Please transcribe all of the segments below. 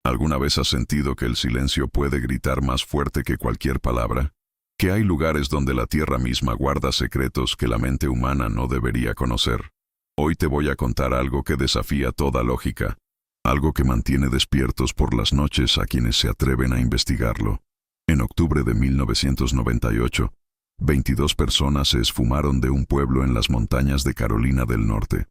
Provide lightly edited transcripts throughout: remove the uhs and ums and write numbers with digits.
¿Alguna vez has sentido que el silencio puede gritar más fuerte que cualquier palabra? Que hay lugares donde la tierra misma guarda secretos que la mente humana no debería conocer. Hoy te voy a contar algo que desafía toda lógica, algo que mantiene despiertos por las noches a quienes se atreven a investigarlo. En octubre de 1998, 22 personas se esfumaron de un pueblo en las montañas de Carolina del Norte.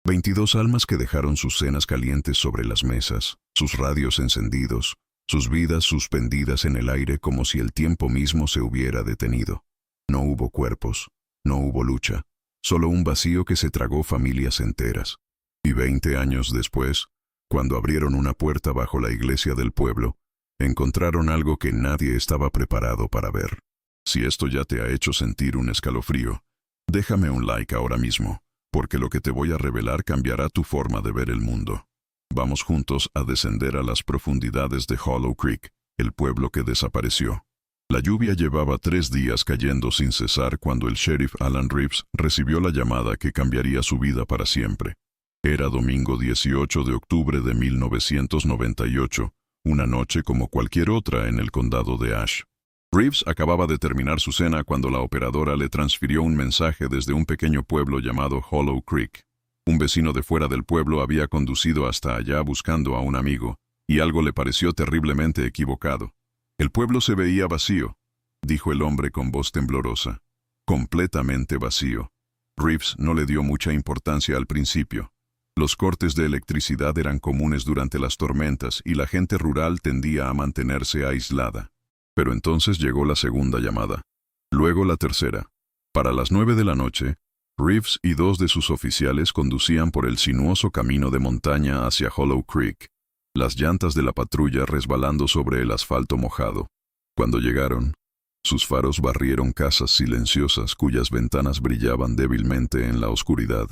22 almas que dejaron sus cenas calientes sobre las mesas, sus radios encendidos, sus vidas suspendidas en el aire como si el tiempo mismo se hubiera detenido. No hubo cuerpos, no hubo lucha, solo un vacío que se tragó familias enteras. Y 20 años después, cuando abrieron una puerta bajo la iglesia del pueblo, encontraron algo que nadie estaba preparado para ver. Si esto ya te ha hecho sentir un escalofrío, déjame un like ahora mismo, porque lo que te voy a revelar cambiará tu forma de ver el mundo. Vamos juntos a descender a las profundidades de Hollow Creek, el pueblo que desapareció. La lluvia llevaba 3 días cayendo sin cesar cuando el sheriff Alan Reeves recibió la llamada que cambiaría su vida para siempre. Era domingo 18 de octubre de 1998, una noche como cualquier otra en el condado de Ashe. Reeves acababa de terminar su cena cuando la operadora le transfirió un mensaje desde un pequeño pueblo llamado Hollow Creek. Un vecino de fuera del pueblo había conducido hasta allá buscando a un amigo, y algo le pareció terriblemente equivocado. El pueblo se veía vacío, dijo el hombre con voz temblorosa. Completamente vacío. Reeves no le dio mucha importancia al principio. Los cortes de electricidad eran comunes durante las tormentas y la gente rural tendía a mantenerse aislada. Pero entonces llegó la segunda llamada. Luego la tercera. Para las 9 de la noche, Reeves y 2 de sus oficiales conducían por el sinuoso camino de montaña hacia Hollow Creek, las llantas de la patrulla resbalando sobre el asfalto mojado. Cuando llegaron, sus faros barrieron casas silenciosas cuyas ventanas brillaban débilmente en la oscuridad.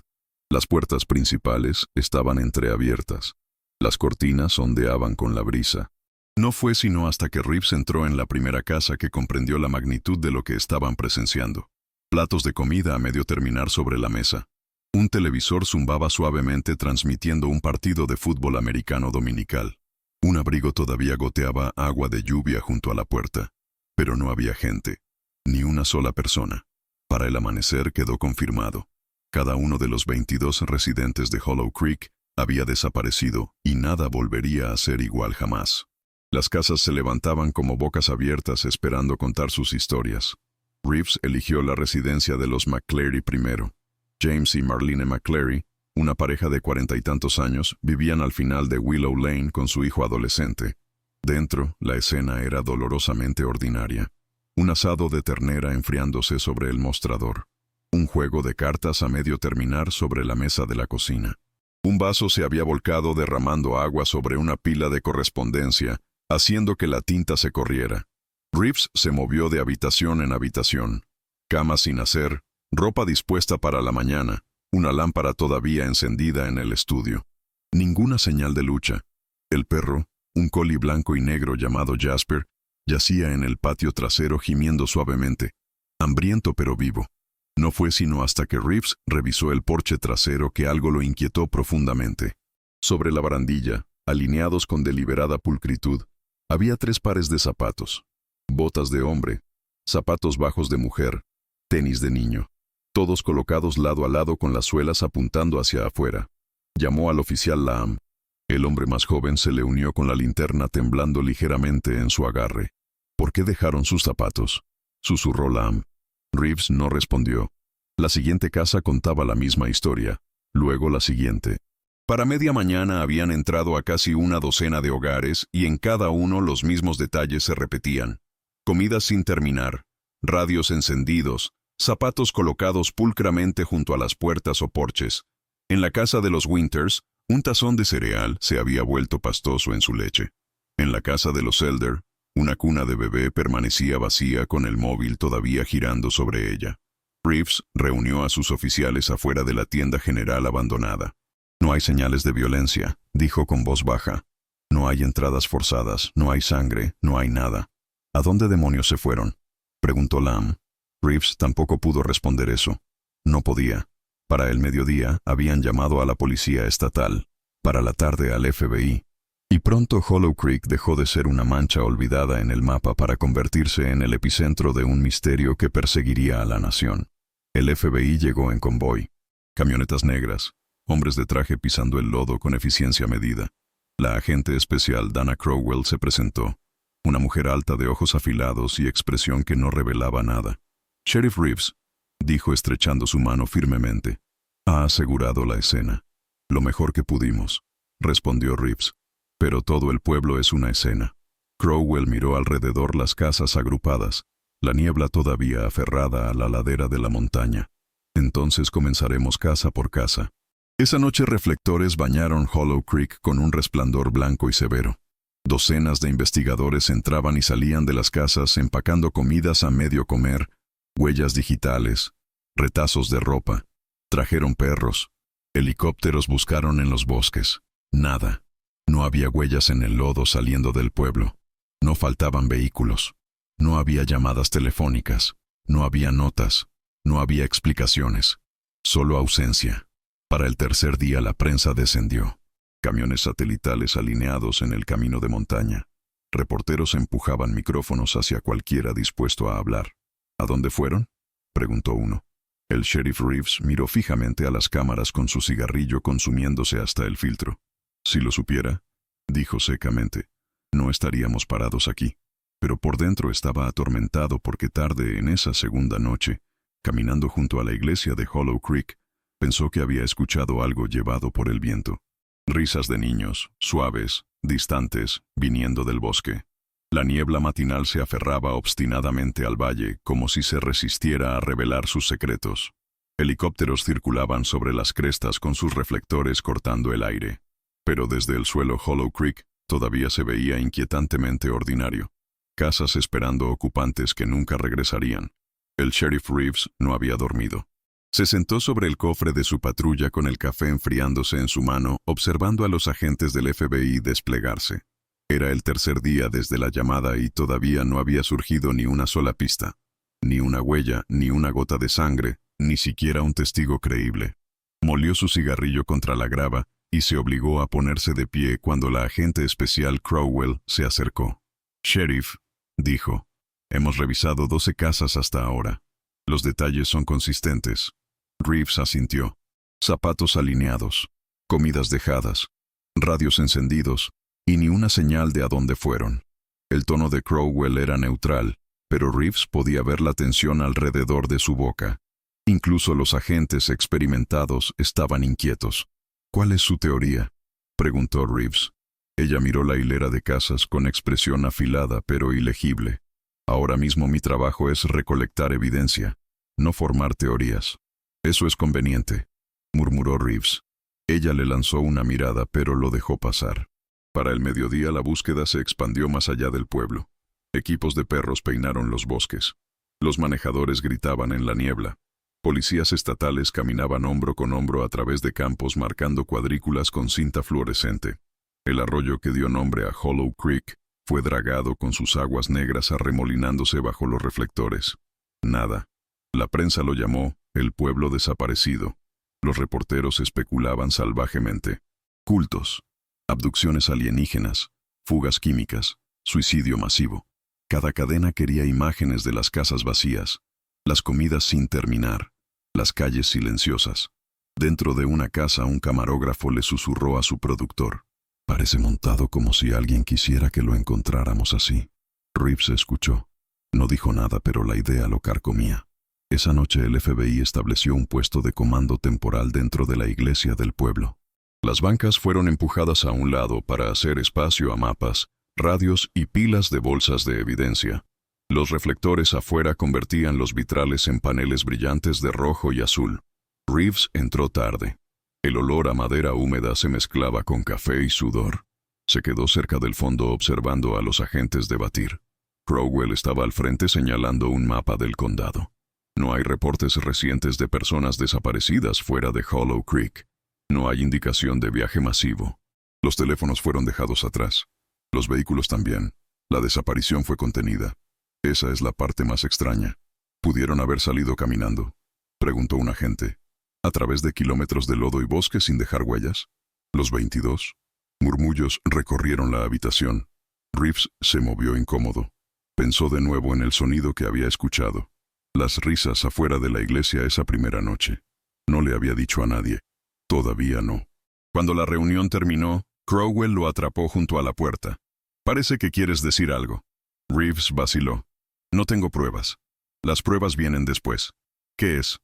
Las puertas principales estaban entreabiertas. Las cortinas ondeaban con la brisa. No fue sino hasta que Reeves entró en la primera casa que comprendió la magnitud de lo que estaban presenciando. Platos de comida a medio terminar sobre la mesa. Un televisor zumbaba suavemente transmitiendo un partido de fútbol americano dominical. Un abrigo todavía goteaba agua de lluvia junto a la puerta. Pero no había gente, ni una sola persona. Para el amanecer quedó confirmado. Cada uno de los 22 residentes de Hollow Creek había desaparecido y nada volvería a ser igual jamás. Las casas se levantaban como bocas abiertas esperando contar sus historias. Reeves eligió la residencia de los McCleary primero. James y Marlene McCleary, una pareja de 40 y tantos años, vivían al final de Willow Lane con su hijo adolescente. Dentro, la escena era dolorosamente ordinaria. Un asado de ternera enfriándose sobre el mostrador. Un juego de cartas a medio terminar sobre la mesa de la cocina. Un vaso se había volcado derramando agua sobre una pila de correspondencia, haciendo que la tinta se corriera. Reeves se movió de habitación en habitación. Cama sin hacer, ropa dispuesta para la mañana, una lámpara todavía encendida en el estudio. Ninguna señal de lucha. El perro, un collie blanco y negro llamado Jasper, yacía en el patio trasero gimiendo suavemente, hambriento pero vivo. No fue sino hasta que Reeves revisó el porche trasero que algo lo inquietó profundamente. Sobre la barandilla, alineados con deliberada pulcritud, había 3 pares de zapatos. Botas de hombre, zapatos bajos de mujer, tenis de niño, todos colocados lado a lado con las suelas apuntando hacia afuera. Llamó al oficial Lamb. El hombre más joven se le unió con la linterna temblando ligeramente en su agarre. ¿Por qué dejaron sus zapatos?, susurró Lamb. Reeves no respondió. La siguiente casa contaba la misma historia, luego la siguiente. Para media mañana habían entrado a casi una docena de hogares y en cada uno los mismos detalles se repetían. Comidas sin terminar, radios encendidos, zapatos colocados pulcramente junto a las puertas o porches. En la casa de los Winters, un tazón de cereal se había vuelto pastoso en su leche. En la casa de los Elder, una cuna de bebé permanecía vacía con el móvil todavía girando sobre ella. Reeves reunió a sus oficiales afuera de la tienda general abandonada. No hay señales de violencia, dijo con voz baja. No hay entradas forzadas, no hay sangre, no hay nada. ¿A dónde demonios se fueron?, preguntó Lamb. Reeves tampoco pudo responder eso. No podía. Para el mediodía habían llamado a la policía estatal. Para la tarde al FBI. Y pronto Hollow Creek dejó de ser una mancha olvidada en el mapa para convertirse en el epicentro de un misterio que perseguiría a la nación. El FBI llegó en convoy. Camionetas negras, hombres de traje pisando el lodo con eficiencia medida. La agente especial Dana Crowell se presentó, una mujer alta de ojos afilados y expresión que no revelaba nada. «Sheriff Reeves», dijo estrechando su mano firmemente, «ha asegurado la escena». «Lo mejor que pudimos», respondió Reeves. «Pero todo el pueblo es una escena». Crowell miró alrededor las casas agrupadas, la niebla todavía aferrada a la ladera de la montaña. «Entonces comenzaremos casa por casa». Esa noche reflectores bañaron Hollow Creek con un resplandor blanco y severo. Docenas de investigadores entraban y salían de las casas empacando comidas a medio comer, huellas digitales, retazos de ropa. Trajeron perros. Helicópteros buscaron en los bosques. Nada. No había huellas en el lodo saliendo del pueblo. No faltaban vehículos. No había llamadas telefónicas. No había notas. No había explicaciones. Solo ausencia. Para el tercer día la prensa descendió. Camiones satelitales alineados en el camino de montaña. Reporteros empujaban micrófonos hacia cualquiera dispuesto a hablar. ¿A dónde fueron?, preguntó uno. El sheriff Reeves miró fijamente a las cámaras con su cigarrillo consumiéndose hasta el filtro. «Si lo supiera», dijo secamente, «no estaríamos parados aquí». Pero por dentro estaba atormentado porque tarde en esa segunda noche, caminando junto a la iglesia de Hollow Creek, pensó que había escuchado algo llevado por el viento. Risas de niños, suaves, distantes, viniendo del bosque. La niebla matinal se aferraba obstinadamente al valle, como si se resistiera a revelar sus secretos. Helicópteros circulaban sobre las crestas con sus reflectores cortando el aire. Pero desde el suelo Hollow Creek todavía se veía inquietantemente ordinario. Casas esperando ocupantes que nunca regresarían. El sheriff Reeves no había dormido. Se sentó sobre el cofre de su patrulla con el café enfriándose en su mano, observando a los agentes del FBI desplegarse. Era el tercer día desde la llamada y todavía no había surgido ni una sola pista. Ni una huella, ni una gota de sangre, ni siquiera un testigo creíble. Molió su cigarrillo contra la grava y se obligó a ponerse de pie cuando la agente especial Crowell se acercó. «Sheriff», dijo, «hemos revisado 12 casas hasta ahora. Los detalles son consistentes». Reeves asintió. Zapatos alineados, comidas dejadas, radios encendidos, y ni una señal de a dónde fueron. El tono de Crowell era neutral, pero Reeves podía ver la tensión alrededor de su boca. Incluso los agentes experimentados estaban inquietos. «¿Cuál es su teoría?», preguntó Reeves. Ella miró la hilera de casas con expresión afilada pero ilegible. «Ahora mismo mi trabajo es recolectar evidencia, no formar teorías». «Eso es conveniente», murmuró Reeves. Ella le lanzó una mirada pero lo dejó pasar. Para el mediodía la búsqueda se expandió más allá del pueblo. Equipos de perros peinaron los bosques. Los manejadores gritaban en la niebla. Policías estatales caminaban hombro con hombro a través de campos marcando cuadrículas con cinta fluorescente. El arroyo que dio nombre a Hollow Creek fue dragado con sus aguas negras arremolinándose bajo los reflectores. Nada. La prensa lo llamó el pueblo desaparecido. Los reporteros especulaban salvajemente. Cultos, abducciones alienígenas, fugas químicas, suicidio masivo. Cada cadena quería imágenes de las casas vacías, las comidas sin terminar, las calles silenciosas. Dentro de una casa un camarógrafo le susurró a su productor. «Parece montado como si alguien quisiera que lo encontráramos así». Reeves escuchó. No dijo nada, pero la idea lo carcomía. Esa noche el FBI estableció un puesto de comando temporal dentro de la iglesia del pueblo. Las bancas fueron empujadas a un lado para hacer espacio a mapas, radios y pilas de bolsas de evidencia. Los reflectores afuera convertían los vitrales en paneles brillantes de rojo y azul. Reeves entró tarde. El olor a madera húmeda se mezclaba con café y sudor. Se quedó cerca del fondo observando a los agentes debatir. Crowell estaba al frente señalando un mapa del condado. No hay reportes recientes de personas desaparecidas fuera de Hollow Creek. No hay indicación de viaje masivo. Los teléfonos fueron dejados atrás. Los vehículos también. La desaparición fue contenida. Esa es la parte más extraña. ¿Pudieron haber salido caminando?, preguntó un agente. ¿A través de kilómetros de lodo y bosque sin dejar huellas? ¿Los 22? Murmullos recorrieron la habitación. Reeves se movió incómodo. Pensó de nuevo en el sonido que había escuchado. Las risas afuera de la iglesia esa primera noche. No le había dicho a nadie. Todavía no. Cuando la reunión terminó, Crowell lo atrapó junto a la puerta. «Parece que quieres decir algo». Reeves vaciló. «No tengo pruebas. Las pruebas vienen después». «¿Qué es?».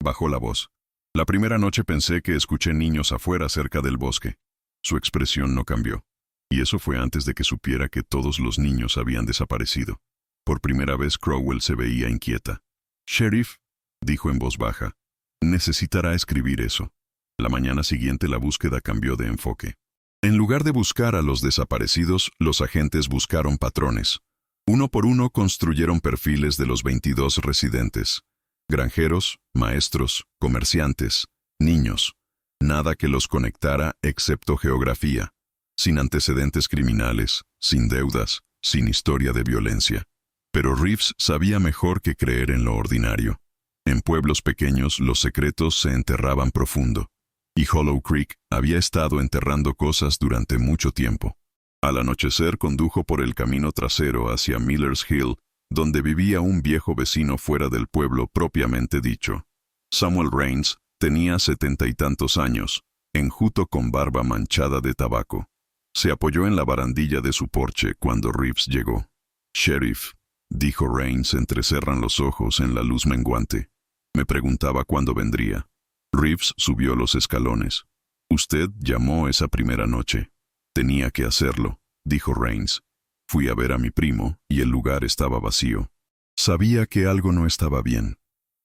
Bajó la voz. «La primera noche pensé que escuché niños afuera cerca del bosque». Su expresión no cambió. Y eso fue antes de que supiera que todos los niños habían desaparecido. Por primera vez Crowell se veía inquieta. «Sheriff», dijo en voz baja, «necesitará escribir eso». La mañana siguiente la búsqueda cambió de enfoque. En lugar de buscar a los desaparecidos, los agentes buscaron patrones. Uno por uno construyeron perfiles de los 22 residentes. Granjeros, maestros, comerciantes, niños. Nada que los conectara excepto geografía. Sin antecedentes criminales, sin deudas, sin historia de violencia. Pero Reeves sabía mejor que creer en lo ordinario. En pueblos pequeños los secretos se enterraban profundo. Y Hollow Creek había estado enterrando cosas durante mucho tiempo. Al anochecer condujo por el camino trasero hacia Miller's Hill, donde vivía un viejo vecino fuera del pueblo propiamente dicho. Samuel Rains tenía 70 y tantos años, enjuto con barba manchada de tabaco. Se apoyó en la barandilla de su porche cuando Reeves llegó. «Sheriff», dijo Rains entrecerran los ojos en la luz menguante. Me preguntaba cuándo vendría. Reeves subió los escalones. «Usted llamó esa primera noche». «Tenía que hacerlo», dijo Rains. «Fui a ver a mi primo y el lugar estaba vacío». Sabía que algo no estaba bien.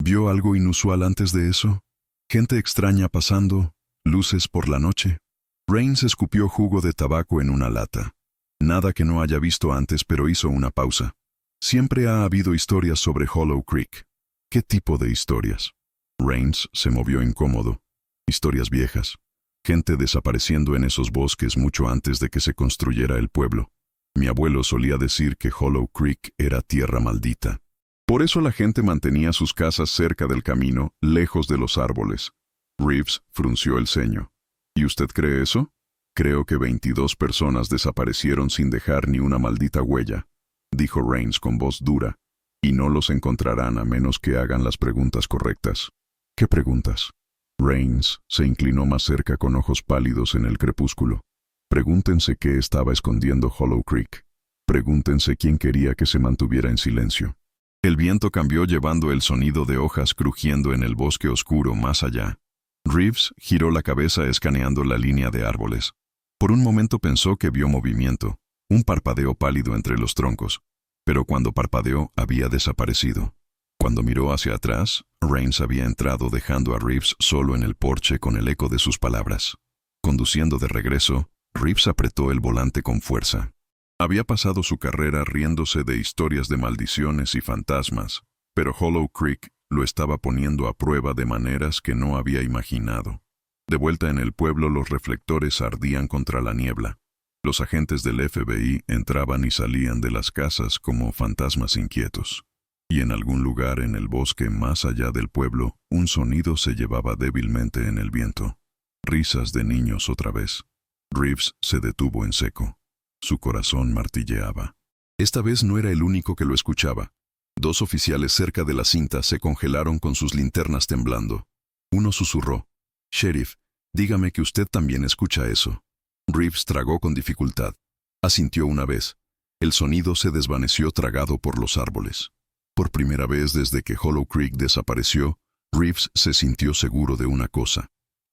¿Vio algo inusual antes de eso? ¿Gente extraña pasando? ¿Luces por la noche? Rains escupió jugo de tabaco en una lata. Nada que no haya visto antes, pero hizo una pausa. Siempre ha habido historias sobre Hollow Creek. ¿Qué tipo de historias? Rains se movió incómodo. Historias viejas. Gente desapareciendo en esos bosques mucho antes de que se construyera el pueblo. Mi abuelo solía decir que Hollow Creek era tierra maldita. Por eso la gente mantenía sus casas cerca del camino, lejos de los árboles. Reeves frunció el ceño. ¿Y usted cree eso? Creo que 22 personas desaparecieron sin dejar ni una maldita huella, dijo Rains con voz dura. Y no los encontrarán a menos que hagan las preguntas correctas. ¿Qué preguntas? Rains se inclinó más cerca con ojos pálidos en el crepúsculo. Pregúntense qué estaba escondiendo Hollow Creek. Pregúntense quién quería que se mantuviera en silencio. El viento cambió llevando el sonido de hojas crujiendo en el bosque oscuro más allá. Reeves giró la cabeza escaneando la línea de árboles. Por un momento pensó que vio movimiento, un parpadeo pálido entre los troncos. Pero cuando parpadeó había desaparecido. Cuando miró hacia atrás, Rains había entrado dejando a Reeves solo en el porche con el eco de sus palabras. Conduciendo de regreso, Reeves apretó el volante con fuerza. Había pasado su carrera riéndose de historias de maldiciones y fantasmas, pero Hollow Creek lo estaba poniendo a prueba de maneras que no había imaginado. De vuelta en el pueblo los reflectores ardían contra la niebla. Los agentes del FBI entraban y salían de las casas como fantasmas inquietos. Y en algún lugar en el bosque más allá del pueblo, un sonido se llevaba débilmente en el viento. Risas de niños otra vez. Reeves se detuvo en seco. Su corazón martilleaba. Esta vez no era el único que lo escuchaba. 2 oficiales cerca de la cinta se congelaron con sus linternas temblando. Uno susurró. «Sheriff, dígame que usted también escucha eso». Reeves tragó con dificultad. Asintió una vez. El sonido se desvaneció tragado por los árboles. Por primera vez desde que Hollow Creek desapareció, Reeves se sintió seguro de una cosa.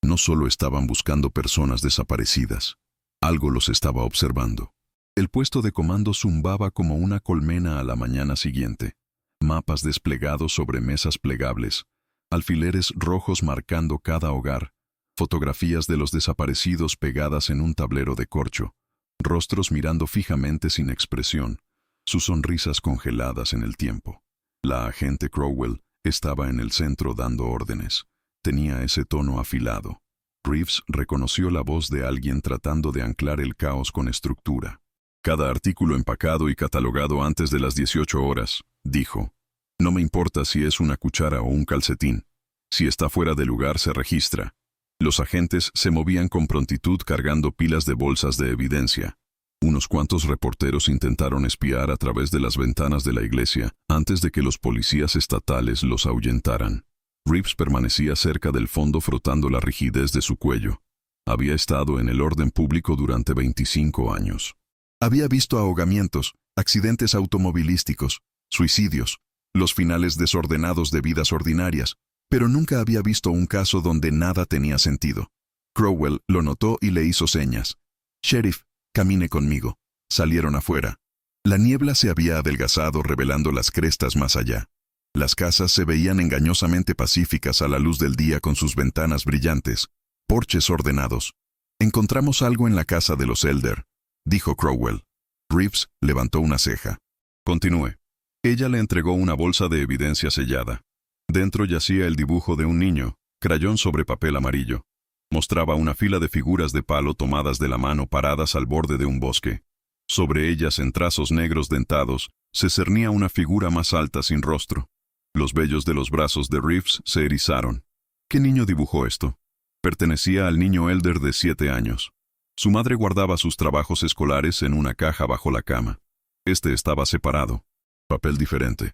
No solo estaban buscando personas desaparecidas. Algo los estaba observando. El puesto de comando zumbaba como una colmena a la mañana siguiente. Mapas desplegados sobre mesas plegables, alfileres rojos marcando cada hogar, fotografías de los desaparecidos pegadas en un tablero de corcho, rostros mirando fijamente sin expresión, sus sonrisas congeladas en el tiempo. La agente Crowell estaba en el centro dando órdenes. Tenía ese tono afilado. Reeves reconoció la voz de alguien tratando de anclar el caos con estructura. «Cada artículo empacado y catalogado antes de las 18 horas», dijo. «No me importa si es una cuchara o un calcetín. Si está fuera de lugar se registra. Los agentes se movían con prontitud cargando pilas de bolsas de evidencia. Unos cuantos reporteros intentaron espiar a través de las ventanas de la iglesia antes de que los policías estatales los ahuyentaran. Reeves permanecía cerca del fondo frotando la rigidez de su cuello. Había estado en el orden público durante 25 años. Había visto ahogamientos, accidentes automovilísticos, suicidios, los finales desordenados de vidas ordinarias, pero nunca había visto un caso donde nada tenía sentido. Crowell lo notó y le hizo señas. «Sheriff, camine conmigo». Salieron afuera. La niebla se había adelgazado revelando las crestas más allá. Las casas se veían engañosamente pacíficas a la luz del día con sus ventanas brillantes, porches ordenados. «Encontramos algo en la casa de los Elder», dijo Crowell. Reeves levantó una ceja. «Continúe». Ella le entregó una bolsa de evidencia sellada. Dentro yacía el dibujo de un niño, crayón sobre papel amarillo. Mostraba una fila de figuras de palo tomadas de la mano paradas al borde de un bosque. Sobre ellas, en trazos negros dentados, se cernía una figura más alta sin rostro. Los vellos de los brazos de Reeves se erizaron. ¿Qué niño dibujó esto? Pertenecía al niño Elder de 7 años. Su madre guardaba sus trabajos escolares en una caja bajo la cama. Este estaba separado. Papel diferente.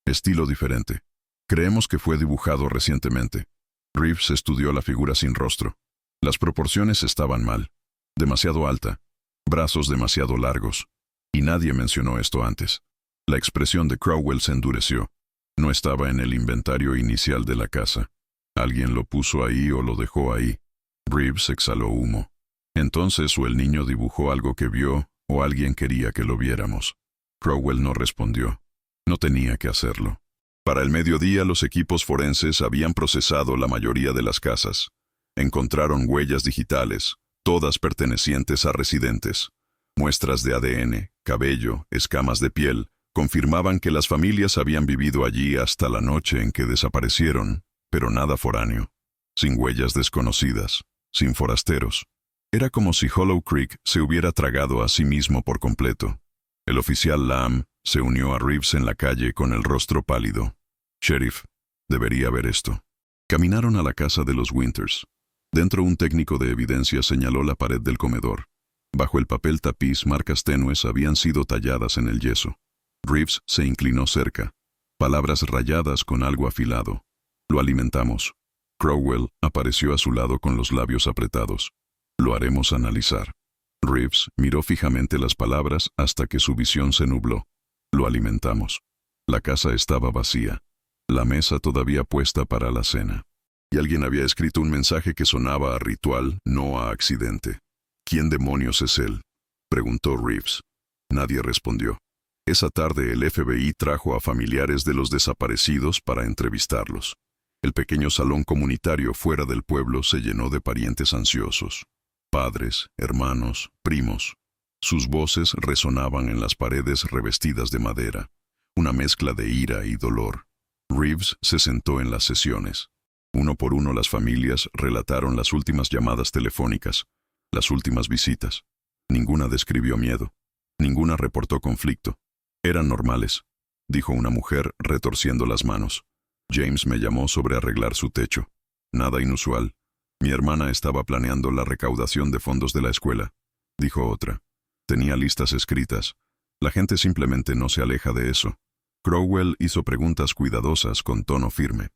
Estilo diferente. Creemos que fue dibujado recientemente. Reeves estudió la figura sin rostro. Las proporciones estaban mal. Demasiado alta. Brazos demasiado largos. Y nadie mencionó esto antes. La expresión de Crowell se endureció. No estaba en el inventario inicial de la casa. Alguien lo puso ahí o lo dejó ahí. Reeves exhaló humo. Entonces o el niño dibujó algo que vio, o alguien quería que lo viéramos. Crowell no respondió. No tenía que hacerlo. Para el mediodía los equipos forenses habían procesado la mayoría de las casas. Encontraron huellas digitales, todas pertenecientes a residentes. Muestras de ADN, cabello, escamas de piel, confirmaban que las familias habían vivido allí hasta la noche en que desaparecieron, pero nada foráneo. Sin huellas desconocidas, sin forasteros. Era como si Hollow Creek se hubiera tragado a sí mismo por completo. El oficial Lamb se unió a Reeves en la calle con el rostro pálido. «Sheriff, debería ver esto». Caminaron a la casa de los Winters. Dentro un técnico de evidencia señaló la pared del comedor. Bajo el papel tapiz marcas tenues habían sido talladas en el yeso. Reeves se inclinó cerca. Palabras rayadas con algo afilado. «Lo alimentamos». Crowell apareció a su lado con los labios apretados. «Lo haremos analizar». Reeves miró fijamente las palabras hasta que su visión se nubló. «Lo alimentamos». La casa estaba vacía. La mesa todavía puesta para la cena. Y alguien había escrito un mensaje que sonaba a ritual, no a accidente. «¿Quién demonios es él?», preguntó Reeves. Nadie respondió. Esa tarde el FBI trajo a familiares de los desaparecidos para entrevistarlos. El pequeño salón comunitario fuera del pueblo se llenó de parientes ansiosos. Padres, hermanos, primos. Sus voces resonaban en las paredes revestidas de madera, una mezcla de ira y dolor. Reeves se sentó en las sesiones. Uno por uno las familias relataron las últimas llamadas telefónicas, las últimas visitas. Ninguna describió miedo. Ninguna reportó conflicto. Eran normales, dijo una mujer retorciendo las manos. James me llamó sobre arreglar su techo. Nada inusual. Mi hermana estaba planeando la recaudación de fondos de la escuela, dijo otra. Tenía listas escritas. La gente simplemente no se aleja de eso. Crowell hizo preguntas cuidadosas con tono firme.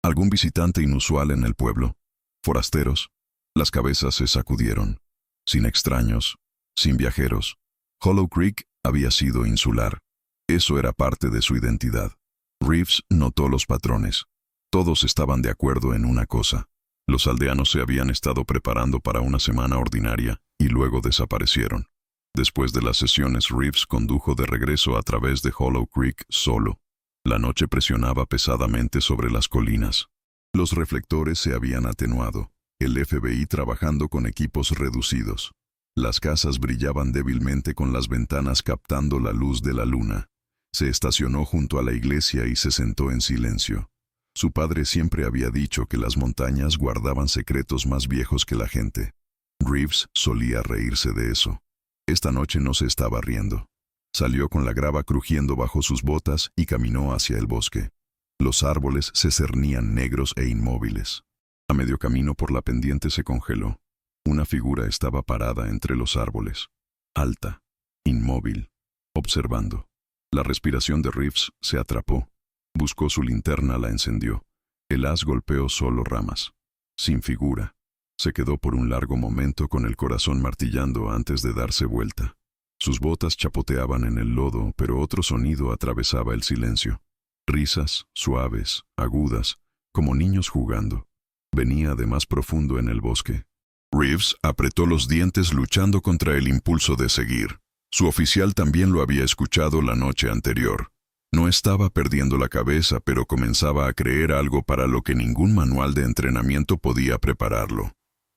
¿Algún visitante inusual en el pueblo? ¿Forasteros? Las cabezas se sacudieron. Sin extraños, sin viajeros. Hollow Creek había sido insular. Eso era parte de su identidad. Reeves notó los patrones. Todos estaban de acuerdo en una cosa. Los aldeanos se habían estado preparando para una semana ordinaria y luego desaparecieron. Después de las sesiones, Reeves condujo de regreso a través de Hollow Creek solo. La noche presionaba pesadamente sobre las colinas. Los reflectores se habían atenuado, el FBI trabajando con equipos reducidos. Las casas brillaban débilmente con las ventanas captando la luz de la luna. Se estacionó junto a la iglesia y se sentó en silencio. Su padre siempre había dicho que las montañas guardaban secretos más viejos que la gente. Reeves solía reírse de eso. Esta noche no se estaba riendo. Salió con la grava crujiendo bajo sus botas y caminó hacia el bosque. Los árboles se cernían negros e inmóviles. A medio camino por la pendiente se congeló. Una figura estaba parada entre los árboles, alta, inmóvil, observando. La respiración de Reeves se atrapó. Buscó su linterna, la encendió. El haz golpeó solo ramas. Sin figura. Se quedó por un largo momento con el corazón martillando antes de darse vuelta. Sus botas chapoteaban en el lodo, pero otro sonido atravesaba el silencio. Risas, suaves, agudas, como niños jugando. Venía de más profundo en el bosque. Reeves apretó los dientes luchando contra el impulso de seguir. Su oficial también lo había escuchado la noche anterior. No estaba perdiendo la cabeza, pero comenzaba a creer algo para lo que ningún manual de entrenamiento podía prepararlo.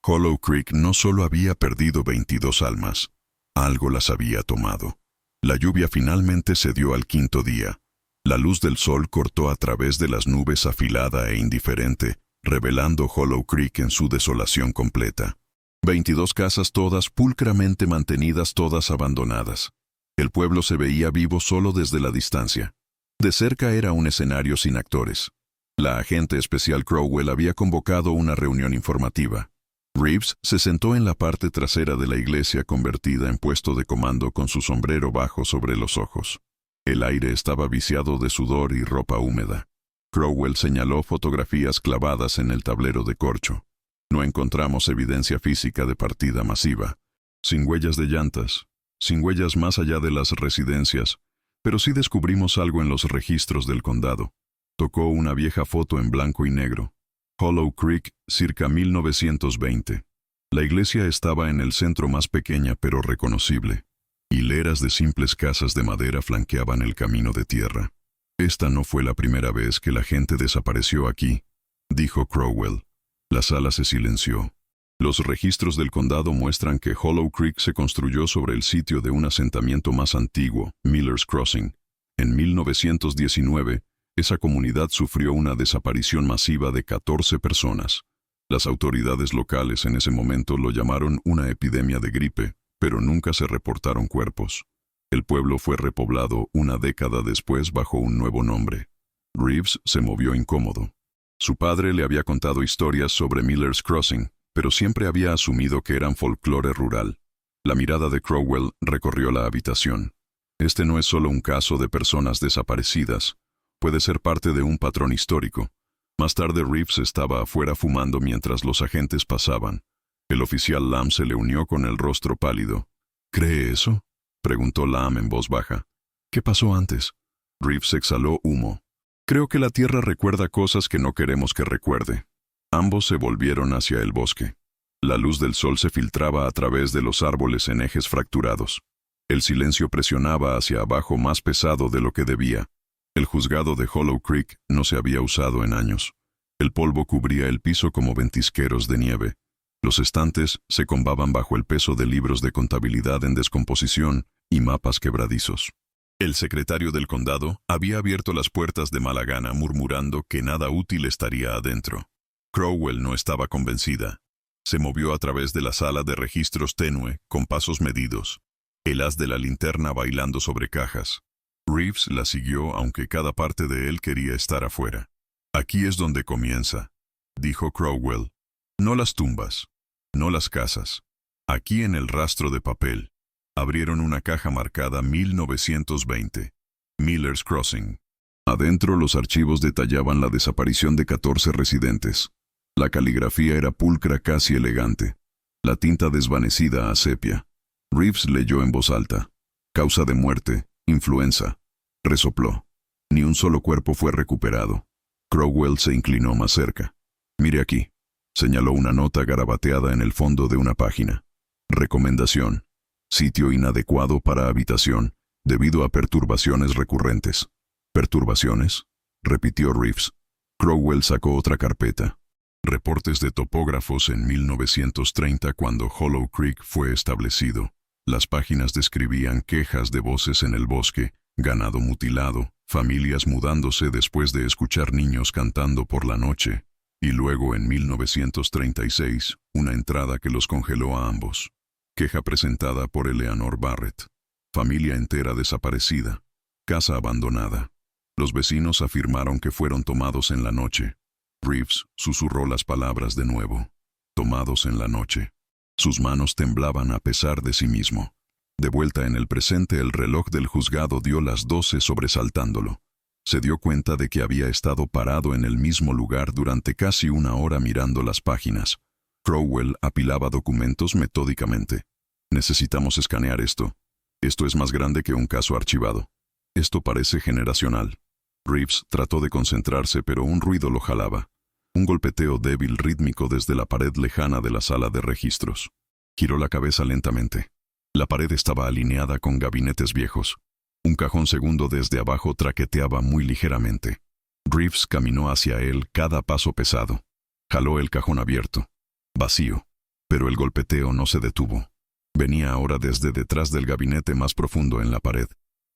Hollow Creek no solo había perdido 22 almas, algo las había tomado. La lluvia finalmente cedió al quinto día. La luz del sol cortó a través de las nubes afilada e indiferente, revelando Hollow Creek en su desolación completa. 22 casas todas pulcramente mantenidas, todas abandonadas. El pueblo se veía vivo solo desde la distancia. De cerca era un escenario sin actores. La agente especial Crowell había convocado una reunión informativa. Reeves se sentó en la parte trasera de la iglesia convertida en puesto de comando con su sombrero bajo sobre los ojos. El aire estaba viciado de sudor y ropa húmeda. Crowell señaló fotografías clavadas en el tablero de corcho. No encontramos evidencia física de partida masiva. Sin huellas de llantas, sin huellas más allá de las residencias, pero sí descubrimos algo en los registros del condado. Tocó una vieja foto en blanco y negro. Hollow Creek, circa 1920. La iglesia estaba en el centro, más pequeña pero reconocible. Hileras de simples casas de madera flanqueaban el camino de tierra. Esta no fue la primera vez que la gente desapareció aquí, dijo Crowell. La sala se silenció. Los registros del condado muestran que Hollow Creek se construyó sobre el sitio de un asentamiento más antiguo, Miller's Crossing. En 1919, esa comunidad sufrió una desaparición masiva de 14 personas. Las autoridades locales en ese momento lo llamaron una epidemia de gripe, pero nunca se reportaron cuerpos. El pueblo fue repoblado una década después bajo un nuevo nombre. Reeves se movió incómodo. Su padre le había contado historias sobre Miller's Crossing, pero siempre había asumido que eran folclore rural. La mirada de Crowell recorrió la habitación. Este no es solo un caso de personas desaparecidas. Puede ser parte de un patrón histórico. Más tarde Reeves estaba afuera fumando mientras los agentes pasaban. El oficial Lamb se le unió con el rostro pálido. ¿Cree eso?, preguntó Lamb en voz baja. ¿Qué pasó antes? Reeves exhaló humo. Creo que la tierra recuerda cosas que no queremos que recuerde. Ambos se volvieron hacia el bosque. La luz del sol se filtraba a través de los árboles en ejes fracturados. El silencio presionaba hacia abajo más pesado de lo que debía. El juzgado de Hollow Creek no se había usado en años. El polvo cubría el piso como ventisqueros de nieve. Los estantes se combaban bajo el peso de libros de contabilidad en descomposición y mapas quebradizos. El secretario del condado había abierto las puertas de mala gana murmurando que nada útil estaría adentro. Crowell no estaba convencida. Se movió a través de la sala de registros tenue, con pasos medidos. El haz de la linterna bailando sobre cajas. Reeves la siguió aunque cada parte de él quería estar afuera. Aquí es donde comienza, dijo Crowell. No las tumbas, no las casas. Aquí en el rastro de papel. Abrieron una caja marcada 1920. Miller's Crossing. Adentro los archivos detallaban la desaparición de 14 residentes. La caligrafía era pulcra, casi elegante. La tinta desvanecida a sepia. Reeves leyó en voz alta. Causa de muerte, influenza. Resopló. Ni un solo cuerpo fue recuperado. Crowell se inclinó más cerca. Mire aquí. Señaló una nota garabateada en el fondo de una página. Recomendación. Sitio inadecuado para habitación, debido a perturbaciones recurrentes. ¿Perturbaciones?, repitió Reeves. Crowell sacó otra carpeta. Reportes de topógrafos en 1930 cuando Hollow Creek fue establecido. Las páginas describían quejas de voces en el bosque, ganado mutilado, familias mudándose después de escuchar niños cantando por la noche, y luego en 1936, una entrada que los congeló a ambos. Queja presentada por Eleanor Barrett. Familia entera desaparecida. Casa abandonada. Los vecinos afirmaron que fueron tomados en la noche. Reeves susurró las palabras de nuevo. Tomados en la noche. Sus manos temblaban a pesar de sí mismo. De vuelta en el presente, el reloj del juzgado dio las 12 sobresaltándolo. Se dio cuenta de que había estado parado en el mismo lugar durante casi una hora mirando las páginas. Crowell apilaba documentos metódicamente. Necesitamos escanear esto. Esto es más grande que un caso archivado. Esto parece generacional. Reeves trató de concentrarse, pero un ruido lo jalaba. Un golpeteo débil rítmico desde la pared lejana de la sala de registros. Giró la cabeza lentamente. La pared estaba alineada con gabinetes viejos. Un cajón segundo desde abajo traqueteaba muy ligeramente. Reeves caminó hacia él, cada paso pesado. Jaló el cajón abierto. Vacío. Pero el golpeteo no se detuvo. Venía ahora desde detrás del gabinete más profundo en la pared.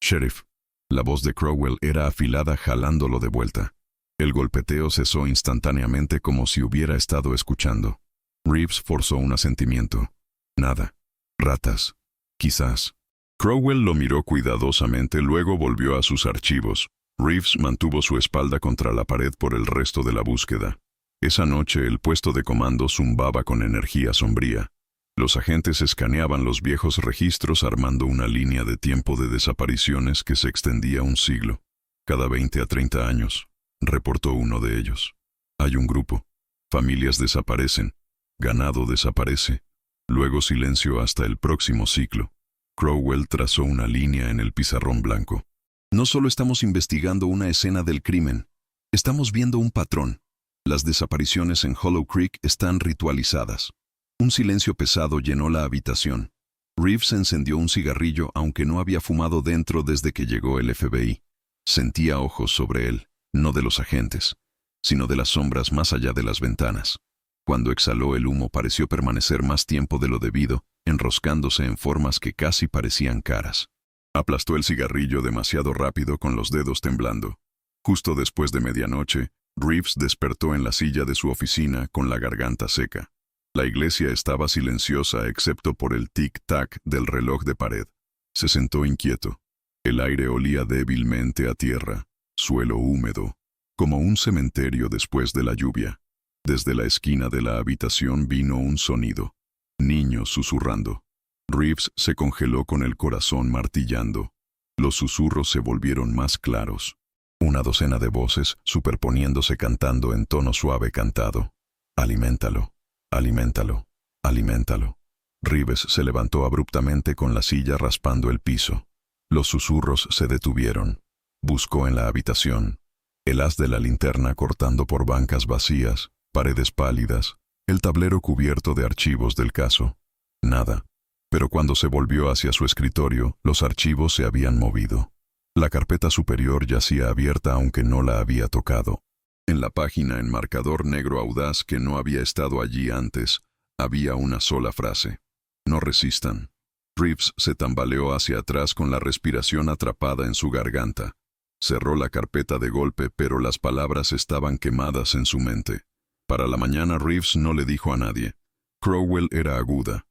«Sheriff». La voz de Crowell era afilada, jalándolo de vuelta. El golpeteo cesó instantáneamente, como si hubiera estado escuchando. Reeves forzó un asentimiento. Nada. Ratas. Quizás. Crowell lo miró cuidadosamente, luego volvió a sus archivos. Reeves mantuvo su espalda contra la pared por el resto de la búsqueda. Esa noche el puesto de comando zumbaba con energía sombría. Los agentes escaneaban los viejos registros armando una línea de tiempo de desapariciones que se extendía un siglo. Cada 20 a 30 años, reportó uno de ellos. Hay un grupo. Familias desaparecen. Ganado desaparece. Luego silencio hasta el próximo ciclo. Crowell trazó una línea en el pizarrón blanco. No solo estamos investigando una escena del crimen. Estamos viendo un patrón. Las desapariciones en Hollow Creek están ritualizadas. Un silencio pesado llenó la habitación. Reeves encendió un cigarrillo, aunque no había fumado dentro desde que llegó el FBI. Sentía ojos sobre él, no de los agentes, sino de las sombras más allá de las ventanas. Cuando exhaló el humo pareció permanecer más tiempo de lo debido, enroscándose en formas que casi parecían caras. Aplastó el cigarrillo demasiado rápido con los dedos temblando. Justo después de medianoche, Reeves despertó en la silla de su oficina con la garganta seca. La iglesia estaba silenciosa excepto por el tic-tac del reloj de pared. Se sentó inquieto. El aire olía débilmente a tierra, suelo húmedo, como un cementerio después de la lluvia. Desde la esquina de la habitación vino un sonido. Niños susurrando. Reeves se congeló con el corazón martillando. Los susurros se volvieron más claros. Una docena de voces superponiéndose cantando en tono suave cantado. Aliméntalo. Aliméntalo, aliméntalo. Reeves se levantó abruptamente con la silla raspando el piso. Los susurros se detuvieron. Buscó en la habitación. El haz de la linterna cortando por bancas vacías, paredes pálidas, el tablero cubierto de archivos del caso. Nada. Pero cuando se volvió hacia su escritorio, los archivos se habían movido. La carpeta superior yacía abierta aunque no la había tocado. En la página en marcador negro audaz que no había estado allí antes, había una sola frase. No resistan. Reeves se tambaleó hacia atrás con la respiración atrapada en su garganta. Cerró la carpeta de golpe, pero las palabras estaban quemadas en su mente. Para la mañana Reeves no le dijo a nadie. Crowell era aguda.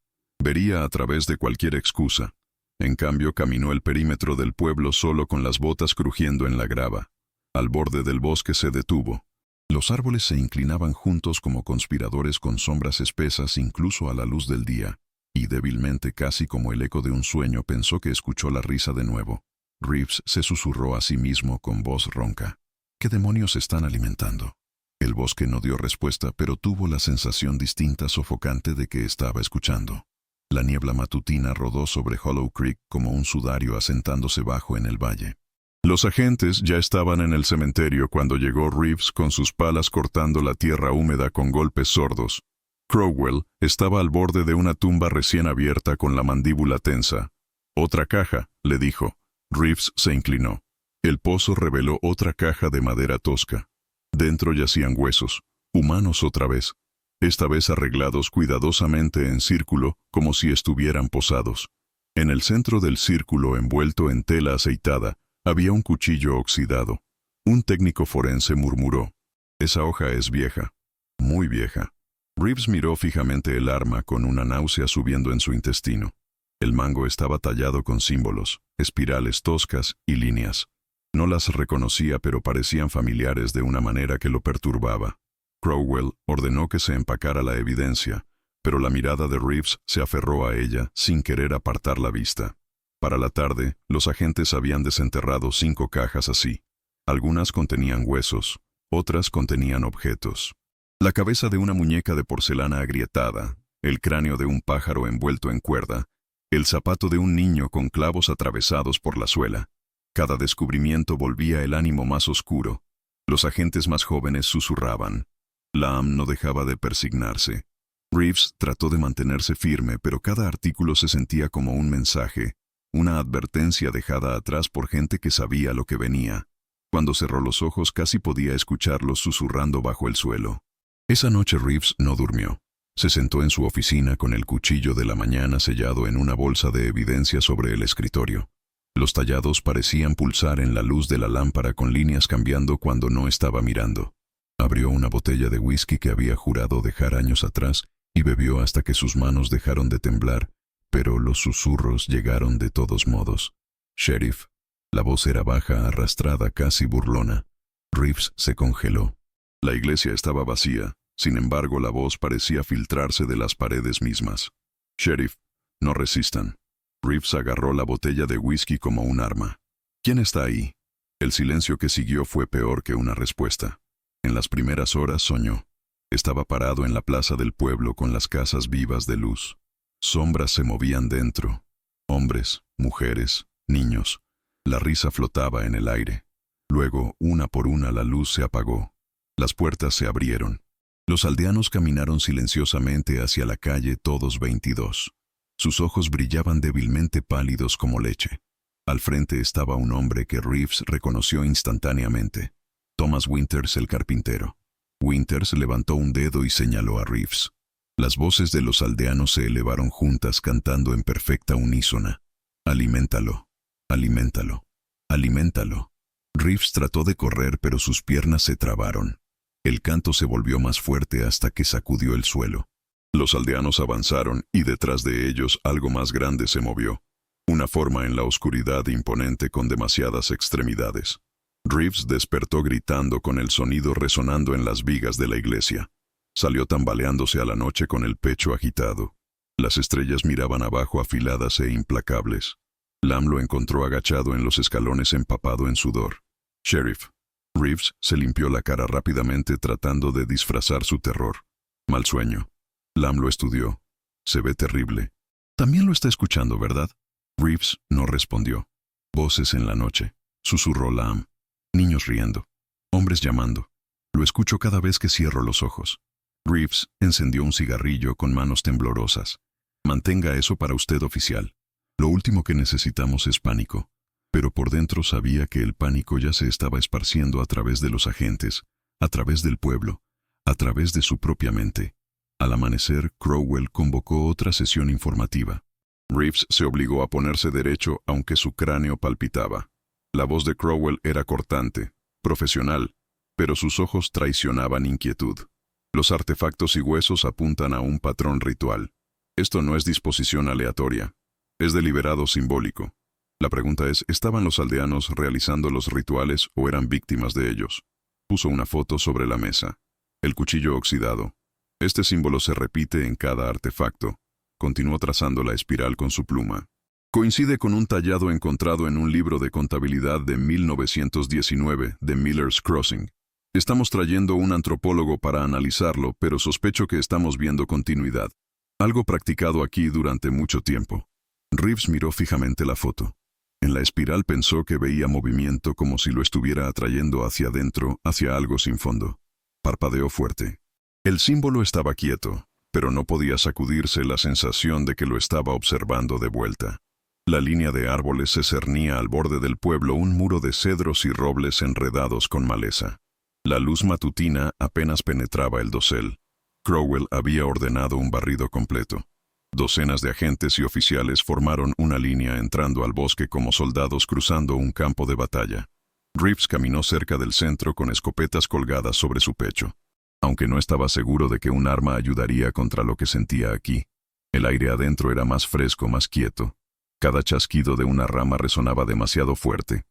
Vería a través de cualquier excusa. En cambio, caminó el perímetro del pueblo solo con las botas crujiendo en la grava. Al borde del bosque se detuvo. Los árboles se inclinaban juntos como conspiradores con sombras espesas incluso a la luz del día, y débilmente, casi como el eco de un sueño, pensó que escuchó la risa de nuevo. Reeves se susurró a sí mismo con voz ronca. ¿Qué demonios están alimentando? El bosque no dio respuesta, pero tuvo la sensación distinta, sofocante de que estaba escuchando. La niebla matutina rodó sobre Hollow Creek como un sudario asentándose bajo en el valle. Los agentes ya estaban en el cementerio cuando llegó Reeves con sus palas cortando la tierra húmeda con golpes sordos. Crowell estaba al borde de una tumba recién abierta con la mandíbula tensa. «Otra caja», le dijo. Reeves se inclinó. El pozo reveló otra caja de madera tosca. Dentro yacían huesos, humanos otra vez, esta vez arreglados cuidadosamente en círculo como si estuvieran posados. En el centro del círculo, envuelto en tela aceitada, había un cuchillo oxidado. Un técnico forense murmuró. «Esa hoja es vieja, muy vieja». Reeves miró fijamente el arma con una náusea subiendo en su intestino. El mango estaba tallado con símbolos, espirales toscas y líneas. No las reconocía, pero parecían familiares de una manera que lo perturbaba. Crowell ordenó que se empacara la evidencia, pero la mirada de Reeves se aferró a ella sin querer apartar la vista. Para la tarde, los agentes habían desenterrado 5 cajas así. Algunas contenían huesos, otras contenían objetos. La cabeza de una muñeca de porcelana agrietada, el cráneo de un pájaro envuelto en cuerda, el zapato de un niño con clavos atravesados por la suela. Cada descubrimiento volvía el ánimo más oscuro. Los agentes más jóvenes susurraban. Lamb no dejaba de persignarse. Reeves trató de mantenerse firme, pero cada artículo se sentía como un mensaje, una advertencia dejada atrás por gente que sabía lo que venía. Cuando cerró los ojos casi podía escucharlos susurrando bajo el suelo. Esa noche Reeves no durmió. Se sentó en su oficina con el cuchillo de la mañana sellado en una bolsa de evidencia sobre el escritorio. Los tallados parecían pulsar en la luz de la lámpara con líneas cambiando cuando no estaba mirando. Abrió una botella de whisky que había jurado dejar años atrás y bebió hasta que sus manos dejaron de temblar, pero los susurros llegaron de todos modos. «Sheriff». La voz era baja, arrastrada, casi burlona. Reeves se congeló. La iglesia estaba vacía, sin embargo la voz parecía filtrarse de las paredes mismas. «Sheriff, no resistan». Reeves agarró la botella de whisky como un arma. «¿Quién está ahí?». El silencio que siguió fue peor que una respuesta. En las primeras horas soñó. Estaba parado en la plaza del pueblo con las casas vivas de luz. Sombras se movían dentro. Hombres, mujeres, niños. La risa flotaba en el aire. Luego, una por una, la luz se apagó. Las puertas se abrieron. Los aldeanos caminaron silenciosamente hacia la calle, todos 22. Sus ojos brillaban débilmente pálidos como leche. Al frente estaba un hombre que Reeves reconoció instantáneamente. Thomas Winters, el carpintero. Winters levantó un dedo y señaló a Reeves. Las voces de los aldeanos se elevaron juntas cantando en perfecta unísona. «Aliméntalo, aliméntalo, aliméntalo». Reeves trató de correr, pero sus piernas se trabaron. El canto se volvió más fuerte hasta que sacudió el suelo. Los aldeanos avanzaron y detrás de ellos algo más grande se movió. Una forma en la oscuridad imponente con demasiadas extremidades. Reeves despertó gritando con el sonido resonando en las vigas de la iglesia. Salió tambaleándose a la noche con el pecho agitado. Las estrellas miraban abajo afiladas e implacables. Lamb lo encontró agachado en los escalones empapado en sudor. «Sheriff». Reeves se limpió la cara rápidamente tratando de disfrazar su terror. «Mal sueño». Lamb lo estudió. «Se ve terrible». «También lo está escuchando, ¿verdad?». Reeves no respondió. «Voces en la noche», susurró Lamb. «Niños riendo. Hombres llamando. Lo escucho cada vez que cierro los ojos». Reeves encendió un cigarrillo con manos temblorosas. «Mantenga eso para usted, oficial. Lo último que necesitamos es pánico». Pero por dentro sabía que el pánico ya se estaba esparciendo a través de los agentes, a través del pueblo, a través de su propia mente. Al amanecer, Crowell convocó otra sesión informativa. Reeves se obligó a ponerse derecho aunque su cráneo palpitaba. La voz de Crowell era cortante, profesional, pero sus ojos traicionaban inquietud. Los artefactos y huesos apuntan a un patrón ritual. Esto no es disposición aleatoria, es deliberado simbólico. La pregunta es, ¿estaban los aldeanos realizando los rituales o eran víctimas de ellos? Puso una foto sobre la mesa. El cuchillo oxidado. Este símbolo se repite en cada artefacto. Continuó trazando la espiral con su pluma. Coincide con un tallado encontrado en un libro de contabilidad de 1919 de Miller's Crossing. Estamos trayendo un antropólogo para analizarlo, pero sospecho que estamos viendo continuidad. Algo practicado aquí durante mucho tiempo. Reeves miró fijamente la foto. En la espiral pensó que veía movimiento como si lo estuviera atrayendo hacia adentro, hacia algo sin fondo. Parpadeó fuerte. El símbolo estaba quieto, pero no podía sacudirse la sensación de que lo estaba observando de vuelta. La línea de árboles se cernía al borde del pueblo, un muro de cedros y robles enredados con maleza. La luz matutina apenas penetraba el dosel. Crowell había ordenado un barrido completo. Docenas de agentes y oficiales formaron una línea entrando al bosque como soldados cruzando un campo de batalla. Reeves caminó cerca del centro con escopetas colgadas sobre su pecho. Aunque no estaba seguro de que un arma ayudaría contra lo que sentía aquí, el aire adentro era más fresco, más quieto. Cada chasquido de una rama resonaba demasiado fuerte.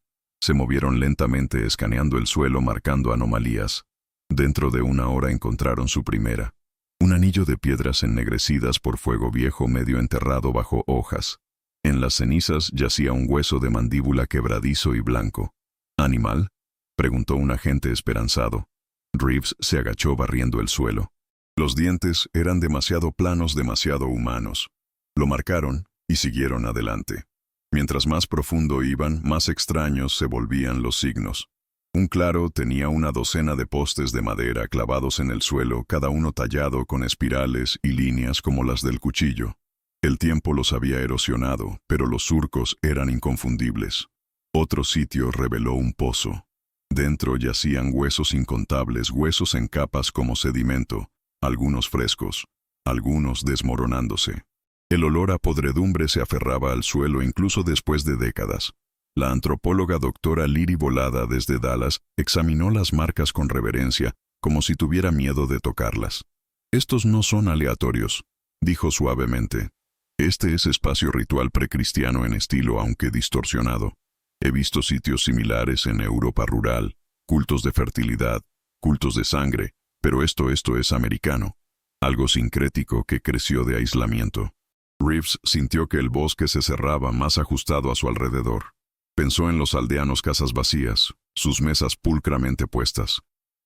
Se movieron lentamente escaneando el suelo marcando anomalías. Dentro de una hora encontraron su primera. Un anillo de piedras ennegrecidas por fuego viejo medio enterrado bajo hojas. En las cenizas yacía un hueso de mandíbula quebradizo y blanco. ¿Animal?, preguntó un agente esperanzado. Reeves se agachó barriendo el suelo. Los dientes eran demasiado planos, demasiado humanos. Lo marcaron y siguieron adelante. Mientras más profundo iban, más extraños se volvían los signos. Un claro tenía una docena de postes de madera clavados en el suelo, cada uno tallado con espirales y líneas como las del cuchillo. El tiempo los había erosionado, pero los surcos eran inconfundibles. Otro sitio reveló un pozo. Dentro yacían huesos incontables, huesos en capas como sedimento, algunos frescos, algunos desmoronándose. El olor a podredumbre se aferraba al suelo incluso después de décadas. La antropóloga doctora Liri Volada desde Dallas examinó las marcas con reverencia, como si tuviera miedo de tocarlas. «Estos no son aleatorios», dijo suavemente. «Este es espacio ritual precristiano en estilo, aunque distorsionado. He visto sitios similares en Europa rural, cultos de fertilidad, cultos de sangre, pero esto es americano. Algo sincrético que creció de aislamiento». Reeves sintió que el bosque se cerraba más ajustado a su alrededor. Pensó en los aldeanos, casas vacías, sus mesas pulcramente puestas.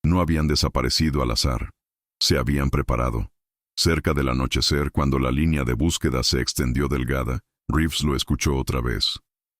No habían desaparecido al azar. Se habían preparado. Cerca del anochecer, cuando la línea de búsqueda se extendió delgada, Reeves lo escuchó otra vez.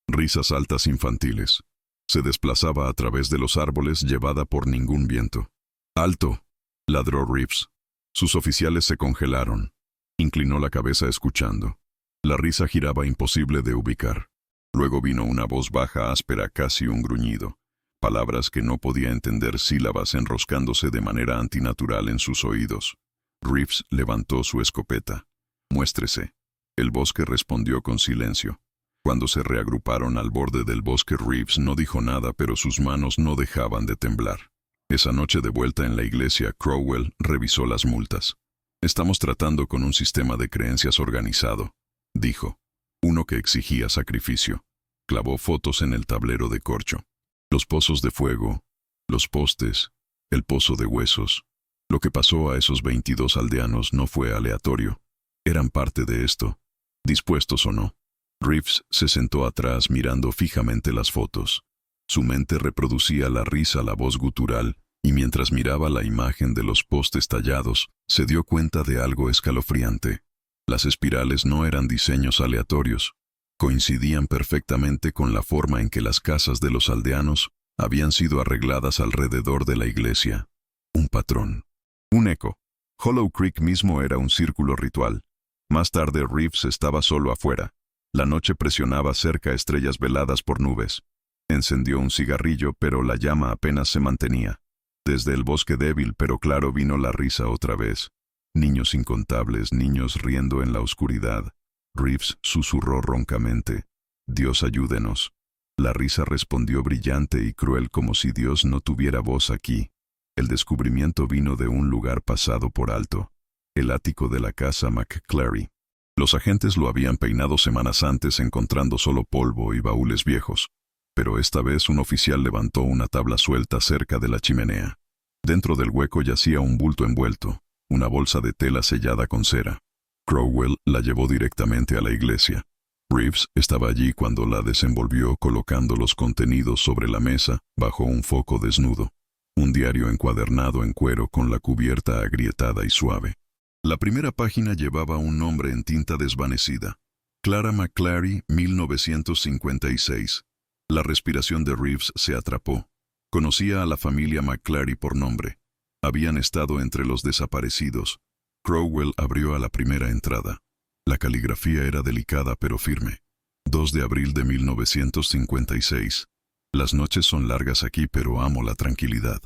Risas altas infantiles. Se desplazaba a través de los árboles llevada por ningún viento. «¡Alto!», ladró Reeves. Sus oficiales se congelaron. Inclinó la cabeza escuchando. La risa giraba imposible de ubicar. Luego vino una voz baja, áspera, casi un gruñido. Palabras que no podía entender, sílabas enroscándose de manera antinatural en sus oídos. Reeves levantó su escopeta. «Muéstrese». El bosque respondió con silencio. Cuando se reagruparon al borde del bosque, Reeves no dijo nada, pero sus manos no dejaban de temblar. Esa noche, de vuelta en la iglesia, Crowell revisó las multas. «Estamos tratando con un sistema de creencias organizado», dijo. Uno que exigía sacrificio. Clavó fotos en el tablero de corcho. Los pozos de fuego, los postes, el pozo de huesos. Lo que pasó a esos 22 aldeanos no fue aleatorio. Eran parte de esto, dispuestos o no. Reeves se sentó atrás mirando fijamente las fotos. Su mente reproducía la risa, la voz gutural, y mientras miraba la imagen de los postes tallados, se dio cuenta de algo escalofriante. Las espirales no eran diseños aleatorios. Coincidían perfectamente con la forma en que las casas de los aldeanos habían sido arregladas alrededor de la iglesia. Un patrón. Un eco. Hollow Creek mismo era un círculo ritual. Más tarde Reeves estaba solo afuera. La noche presionaba cerca, estrellas veladas por nubes. Encendió un cigarrillo, pero la llama apenas se mantenía. Desde el bosque débil pero claro vino la risa otra vez. Niños incontables, niños riendo en la oscuridad. Reeves susurró roncamente. «Dios, ayúdenos». La risa respondió brillante y cruel, como si Dios no tuviera voz aquí. El descubrimiento vino de un lugar pasado por alto. El ático de la casa McClary. Los agentes lo habían peinado semanas antes, encontrando solo polvo y baúles viejos. Pero esta vez un oficial levantó una tabla suelta cerca de la chimenea. Dentro del hueco yacía un bulto envuelto. Una bolsa de tela sellada con cera. Crowell la llevó directamente a la iglesia. Reeves estaba allí cuando la desenvolvió, colocando los contenidos sobre la mesa bajo un foco desnudo. Un diario encuadernado en cuero con la cubierta agrietada y suave. La primera página llevaba un nombre en tinta desvanecida. Clara McClary, 1956. La respiración de Reeves se atrapó. Conocía a la familia McClary por nombre. Habían estado entre los desaparecidos. Crowell abrió a la primera entrada. La caligrafía era delicada pero firme. 2 de abril de 1956. Las noches son largas aquí, pero amo la tranquilidad.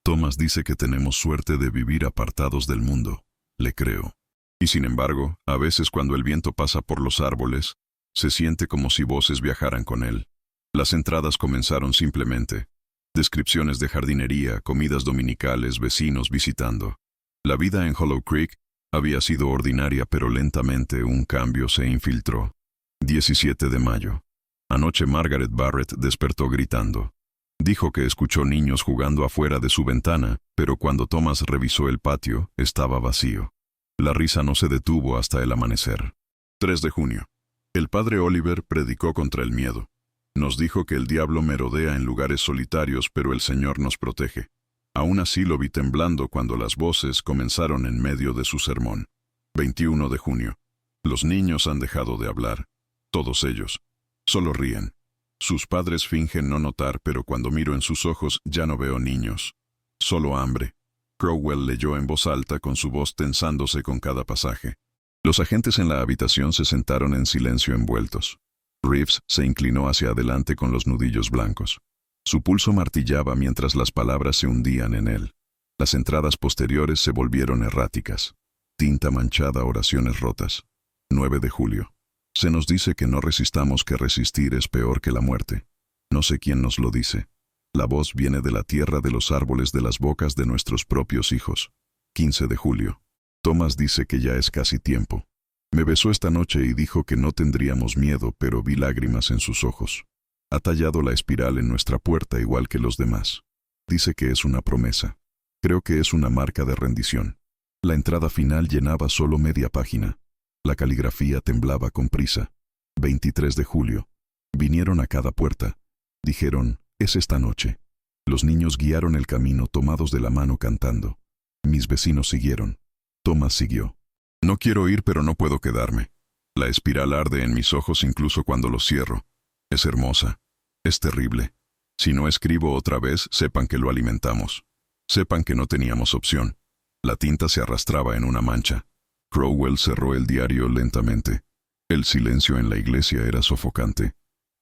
Thomas dice que tenemos suerte de vivir apartados del mundo. Le creo. Y sin embargo, a veces cuando el viento pasa por los árboles, se siente como si voces viajaran con él. Las entradas comenzaron simplemente. Descripciones de jardinería, comidas dominicales, vecinos visitando. La vida en Hollow Creek había sido ordinaria, pero lentamente un cambio se infiltró. 17 de mayo. Anoche Margaret Barrett despertó gritando. Dijo que escuchó niños jugando afuera de su ventana, pero cuando Thomas revisó el patio, estaba vacío. La risa no se detuvo hasta el amanecer. 3 de junio. El padre Oliver predicó contra el miedo. Nos dijo que el diablo merodea en lugares solitarios, pero el Señor nos protege. Aún así lo vi temblando cuando las voces comenzaron en medio de su sermón. 21 de junio. Los niños han dejado de hablar. Todos ellos. Solo ríen. Sus padres fingen no notar, pero cuando miro en sus ojos ya no veo niños. Solo hambre. Crowell leyó en voz alta con su voz tensándose con cada pasaje. Los agentes en la habitación se sentaron en silencio envueltos. Reeves se inclinó hacia adelante con los nudillos blancos. Su pulso martillaba mientras las palabras se hundían en él. Las entradas posteriores se volvieron erráticas. Tinta manchada, oraciones rotas. 9 de julio. Se nos dice que no resistamos, que resistir es peor que la muerte. No sé quién nos lo dice. La voz viene de la tierra, de los árboles, de las bocas de nuestros propios hijos. 15 de julio. Thomas dice que ya es casi tiempo. Me besó esta noche y dijo que no tendríamos miedo, pero vi lágrimas en sus ojos. Ha tallado la espiral en nuestra puerta igual que los demás. Dice que es una promesa. Creo que es una marca de rendición. La entrada final llenaba solo media página. La caligrafía temblaba con prisa. 23 de julio. Vinieron a cada puerta. Dijeron, es esta noche. Los niños guiaron el camino tomados de la mano cantando. Mis vecinos siguieron. Thomas siguió. No quiero ir, pero no puedo quedarme. La espiral arde en mis ojos incluso cuando los cierro. Es hermosa. Es terrible. Si no escribo otra vez, sepan que lo alimentamos. Sepan que no teníamos opción. La tinta se arrastraba en una mancha. Crowell cerró el diario lentamente. El silencio en la iglesia era sofocante.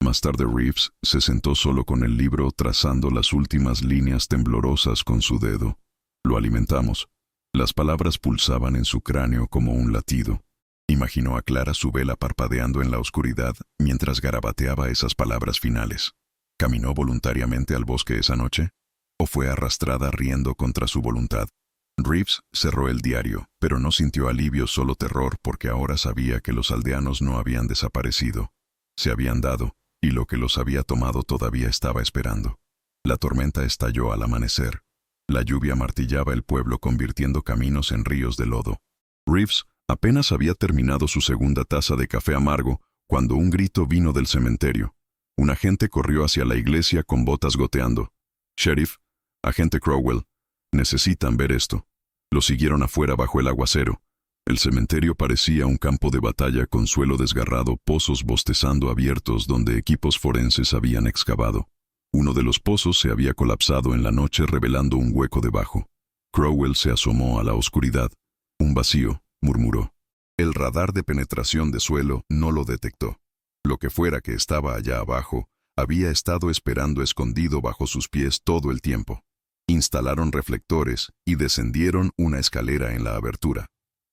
Más tarde Reeves se sentó solo con el libro, trazando las últimas líneas temblorosas con su dedo. Lo alimentamos. Las palabras pulsaban en su cráneo como un latido. Imaginó a Clara su vela parpadeando en la oscuridad mientras garabateaba esas palabras finales. ¿Caminó voluntariamente al bosque esa noche? ¿O fue arrastrada riendo contra su voluntad? Reeves cerró el diario, pero no sintió alivio, solo terror, porque ahora sabía que los aldeanos no habían desaparecido. Se habían dado, y lo que los había tomado todavía estaba esperando. La tormenta estalló al amanecer. La lluvia martillaba el pueblo, convirtiendo caminos en ríos de lodo. Reeves apenas había terminado su segunda taza de café amargo cuando un grito vino del cementerio. Un agente corrió hacia la iglesia con botas goteando. «Sheriff, agente Crowell, necesitan ver esto». Lo siguieron afuera bajo el aguacero. El cementerio parecía un campo de batalla con suelo desgarrado, pozos bostezando abiertos donde equipos forenses habían excavado. Uno de los pozos se había colapsado en la noche, revelando un hueco debajo. Crowell se asomó a la oscuridad. «Un vacío», murmuró. El radar de penetración de suelo no lo detectó. Lo que fuera que estaba allá abajo había estado esperando escondido bajo sus pies todo el tiempo. Instalaron reflectores y descendieron una escalera en la abertura.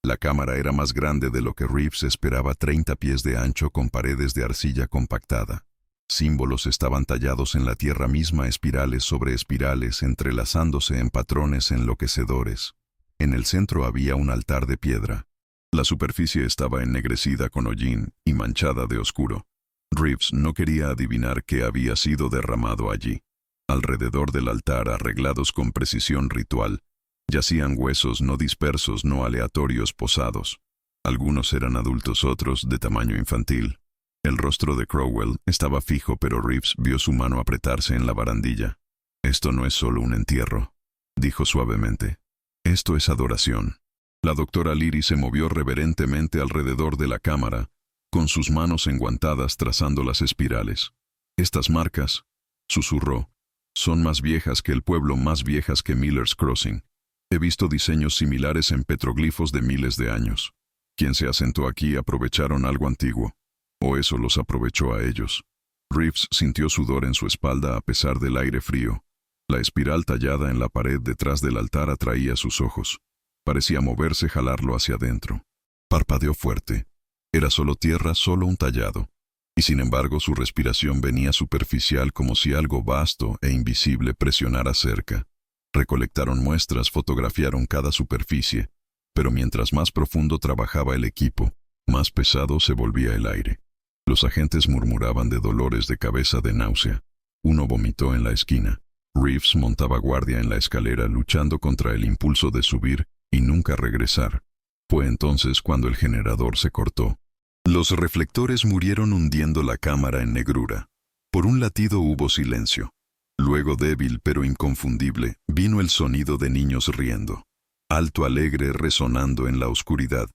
La cámara era más grande de lo que Reeves esperaba, 30 pies de ancho con paredes de arcilla compactada. Símbolos estaban tallados en la tierra misma, espirales sobre espirales, entrelazándose en patrones enloquecedores. En el centro había un altar de piedra. La superficie estaba ennegrecida con hollín y manchada de oscuro. Reeves no quería adivinar qué había sido derramado allí. Alrededor del altar, arreglados con precisión ritual, yacían huesos no dispersos, no aleatorios, posados. Algunos eran adultos, otros de tamaño infantil. El rostro de Crowell estaba fijo, pero Reeves vio su mano apretarse en la barandilla. «Esto no es solo un entierro», dijo suavemente. «Esto es adoración». La doctora Leary se movió reverentemente alrededor de la cámara, con sus manos enguantadas trazando las espirales. «Estas marcas», susurró, «son más viejas que el pueblo, más viejas que Miller's Crossing. He visto diseños similares en petroglifos de miles de años. Quien se asentó aquí aprovecharon algo antiguo. O eso los aprovechó a ellos». Reeves sintió sudor en su espalda a pesar del aire frío. La espiral tallada en la pared detrás del altar atraía sus ojos. Parecía moverse, jalarlo hacia adentro. Parpadeó fuerte. Era solo tierra, solo un tallado. Y sin embargo su respiración venía superficial, como si algo vasto e invisible presionara cerca. Recolectaron muestras, fotografiaron cada superficie, pero mientras más profundo trabajaba el equipo, más pesado se volvía el aire. Los agentes murmuraban de dolores de cabeza, de náusea. Uno vomitó en la esquina. Reeves montaba guardia en la escalera luchando contra el impulso de subir y nunca regresar. Fue entonces cuando el generador se cortó. Los reflectores murieron hundiendo la cámara en negrura. Por un latido hubo silencio. Luego, débil pero inconfundible, vino el sonido de niños riendo. Alto, alegre, resonando en la oscuridad.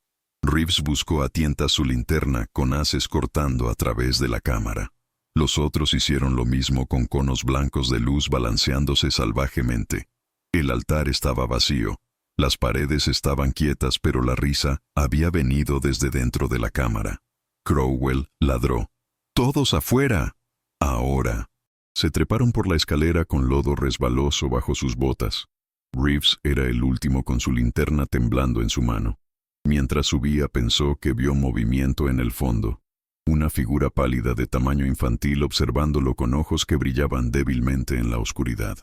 Reeves buscó a tientas su linterna con haces cortando a través de la cámara. Los otros hicieron lo mismo con conos blancos de luz balanceándose salvajemente. El altar estaba vacío. Las paredes estaban quietas, pero la risa había venido desde dentro de la cámara. Crowell ladró. ¡Todos afuera! Ahora. Se treparon por la escalera con lodo resbaloso bajo sus botas. Reeves era el último con su linterna temblando en su mano. Mientras subía pensó que vio movimiento en el fondo. Una figura pálida de tamaño infantil observándolo con ojos que brillaban débilmente en la oscuridad.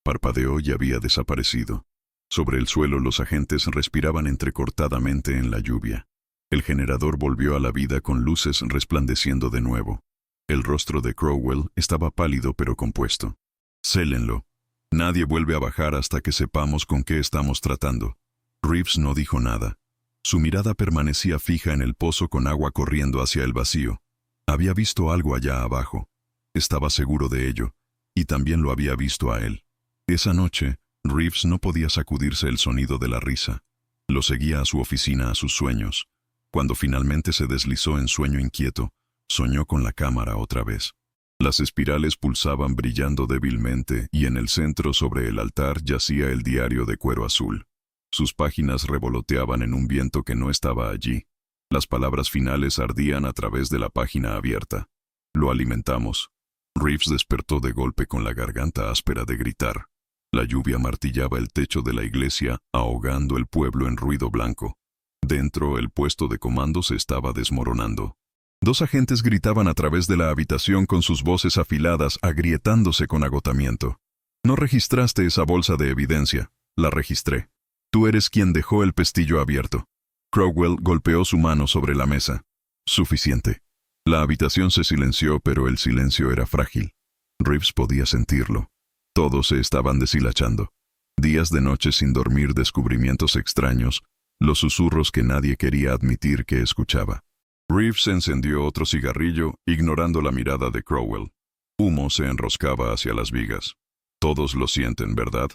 Parpadeó y había desaparecido. Sobre el suelo los agentes respiraban entrecortadamente en la lluvia. El generador volvió a la vida con luces resplandeciendo de nuevo. El rostro de Crowell estaba pálido pero compuesto. Célenlo. Nadie vuelve a bajar hasta que sepamos con qué estamos tratando. Reeves no dijo nada. Su mirada permanecía fija en el pozo con agua corriendo hacia el vacío. Había visto algo allá abajo. Estaba seguro de ello, y también lo había visto a él. Esa noche, Reeves no podía sacudirse el sonido de la risa. Lo seguía a su oficina, a sus sueños. Cuando finalmente se deslizó en sueño inquieto, soñó con la cámara otra vez. Las espirales pulsaban brillando débilmente y en el centro sobre el altar yacía el diario de cuero azul. Sus páginas revoloteaban en un viento que no estaba allí. Las palabras finales ardían a través de la página abierta. Lo alimentamos. Reeves despertó de golpe con la garganta áspera de gritar. La lluvia martillaba el techo de la iglesia, ahogando el pueblo en ruido blanco. Dentro, el puesto de comando se estaba desmoronando. Dos agentes gritaban a través de la habitación con sus voces afiladas, agrietándose con agotamiento. «No registraste esa bolsa de evidencia». «La registré. Tú eres quien dejó el pestillo abierto». Crowell golpeó su mano sobre la mesa. «Suficiente». La habitación se silenció, pero el silencio era frágil. Reeves podía sentirlo. Todos se estaban deshilachando. Días de noche sin dormir, descubrimientos extraños, los susurros que nadie quería admitir que escuchaba. Reeves encendió otro cigarrillo, ignorando la mirada de Crowell. Humo se enroscaba hacia las vigas. «Todos lo sienten, ¿verdad?»,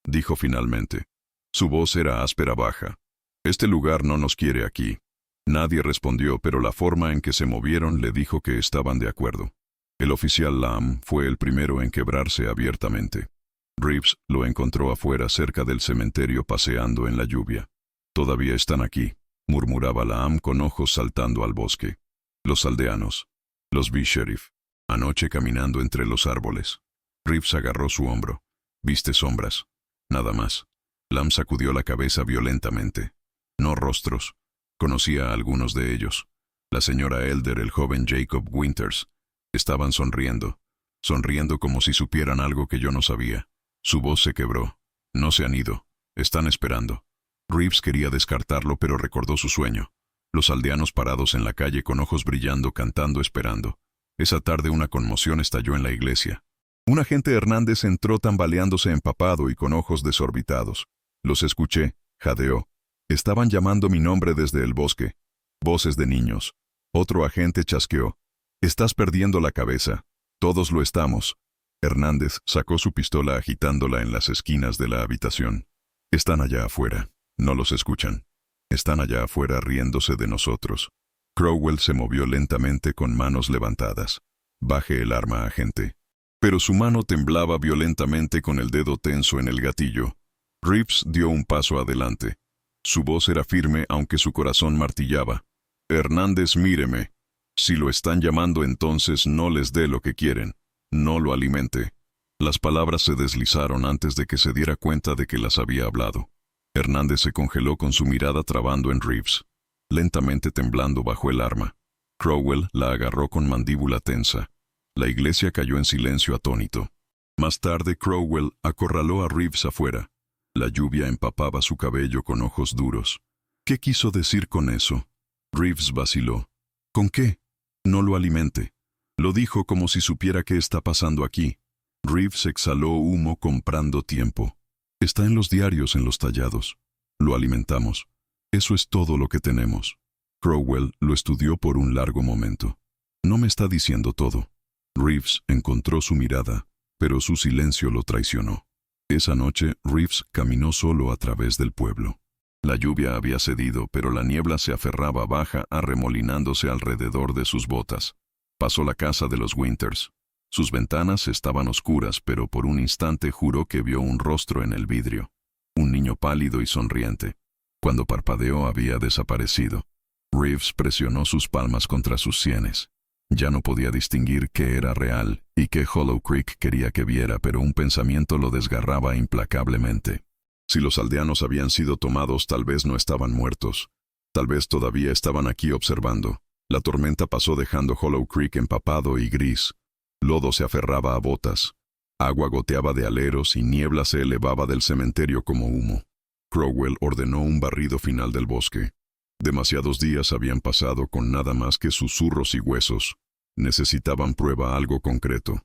dijo finalmente. Su voz era áspera baja. «Este lugar no nos quiere aquí». Nadie respondió, pero la forma en que se movieron le dijo que estaban de acuerdo. El oficial Lamb fue el primero en quebrarse abiertamente. Reeves lo encontró afuera cerca del cementerio paseando en la lluvia. «Todavía están aquí», murmuraba Lamb con ojos saltando al bosque. «Los aldeanos. Los vi, sheriff. Anoche caminando entre los árboles». Reeves agarró su hombro. «Viste sombras. Nada más». Lamb sacudió la cabeza violentamente. «No rostros. Conocía a algunos de ellos. La señora Elder, el joven Jacob Winters. Estaban sonriendo como si supieran algo que yo no sabía». Su voz se quebró. «No se han ido. Están esperando». Reeves quería descartarlo, pero recordó su sueño. Los aldeanos parados en la calle con ojos brillando, cantando, esperando. Esa tarde una conmoción estalló en la iglesia. Un agente Hernández entró tambaleándose empapado y con ojos desorbitados. «Los escuché», jadeó. «Estaban llamando mi nombre desde el bosque». Voces de niños. Otro agente chasqueó. «Estás perdiendo la cabeza». «Todos lo estamos». Hernández sacó su pistola agitándola en las esquinas de la habitación. «Están allá afuera. No los escuchan. Están allá afuera riéndose de nosotros». Crowell se movió lentamente con manos levantadas. «Baje el arma, agente». Pero su mano temblaba violentamente con el dedo tenso en el gatillo. Reeves dio un paso adelante. Su voz era firme aunque su corazón martillaba. «Hernández, míreme. Si lo están llamando, entonces no les dé lo que quieren. No lo alimente». Las palabras se deslizaron antes de que se diera cuenta de que las había hablado. Hernández se congeló con su mirada trabando en Reeves, lentamente temblando bajo el arma. Crowell la agarró con mandíbula tensa. La iglesia cayó en silencio atónito. Más tarde, Crowell acorraló a Reeves afuera. La lluvia empapaba su cabello con ojos duros. ¿Qué quiso decir con eso? Reeves vaciló. ¿Con qué? No lo alimente. Lo dijo como si supiera qué está pasando aquí. Reeves exhaló humo comprando tiempo. Está en los diarios, en los tallados. Lo alimentamos. Eso es todo lo que tenemos. Crowell lo estudió por un largo momento. No me está diciendo todo. Reeves encontró su mirada, pero su silencio lo traicionó. Esa noche, Reeves caminó solo a través del pueblo. La lluvia había cedido, pero la niebla se aferraba baja, arremolinándose alrededor de sus botas. Pasó la casa de los Winters. Sus ventanas estaban oscuras, pero por un instante juró que vio un rostro en el vidrio. Un niño pálido y sonriente. Cuando parpadeó había desaparecido. Reeves presionó sus palmas contra sus sienes. Ya no podía distinguir qué era real y qué Hollow Creek quería que viera, pero un pensamiento lo desgarraba implacablemente. Si los aldeanos habían sido tomados, tal vez no estaban muertos. Tal vez todavía estaban aquí observando. La tormenta pasó dejando Hollow Creek empapado y gris. Lodo se aferraba a botas. Agua goteaba de aleros y niebla se elevaba del cementerio como humo. Crowell ordenó un barrido final del bosque. Demasiados días habían pasado con nada más que susurros y huesos. Necesitaban prueba, algo concreto.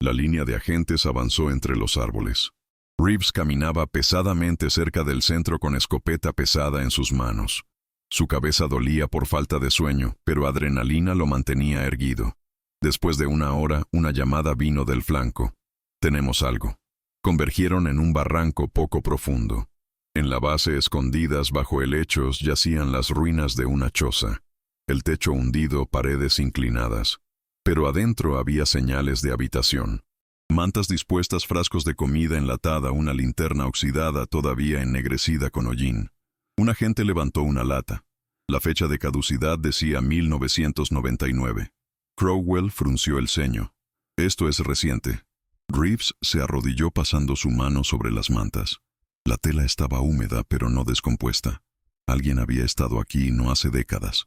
La línea de agentes avanzó entre los árboles. Reeves caminaba pesadamente cerca del centro con escopeta pesada en sus manos. Su cabeza dolía por falta de sueño, pero adrenalina lo mantenía erguido. Después de una hora, una llamada vino del flanco. «Tenemos algo». Convergieron en un barranco poco profundo. En la base, escondidas bajo helechos, yacían las ruinas de una choza. El techo hundido, paredes inclinadas. Pero adentro había señales de habitación. Mantas dispuestas, frascos de comida enlatada, una linterna oxidada todavía ennegrecida con hollín. Un agente levantó una lata. La fecha de caducidad decía 1999. Crowell frunció el ceño. «Esto es reciente». Reeves se arrodilló pasando su mano sobre las mantas. La tela estaba húmeda, pero no descompuesta. Alguien había estado aquí no hace décadas.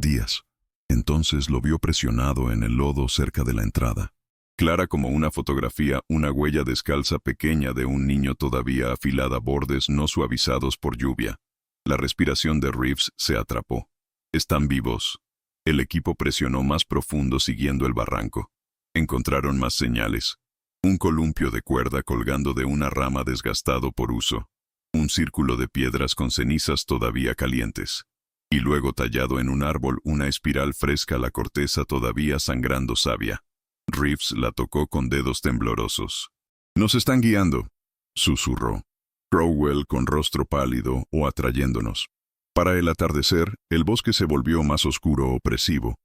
Días. Entonces lo vio presionado en el lodo cerca de la entrada. Clara como una fotografía, una huella descalza pequeña de un niño todavía afilada, bordes no suavizados por lluvia. La respiración de Reeves se atrapó. «Están vivos». El equipo presionó más profundo siguiendo el barranco. Encontraron más señales. Un columpio de cuerda colgando de una rama desgastado por uso. Un círculo de piedras con cenizas todavía calientes. Y luego tallado en un árbol una espiral fresca, la corteza todavía sangrando savia. Reeves la tocó con dedos temblorosos. «Nos están guiando», susurró. Crowell con rostro pálido o atrayéndonos. Para el atardecer, el bosque se volvió más oscuro, opresivo.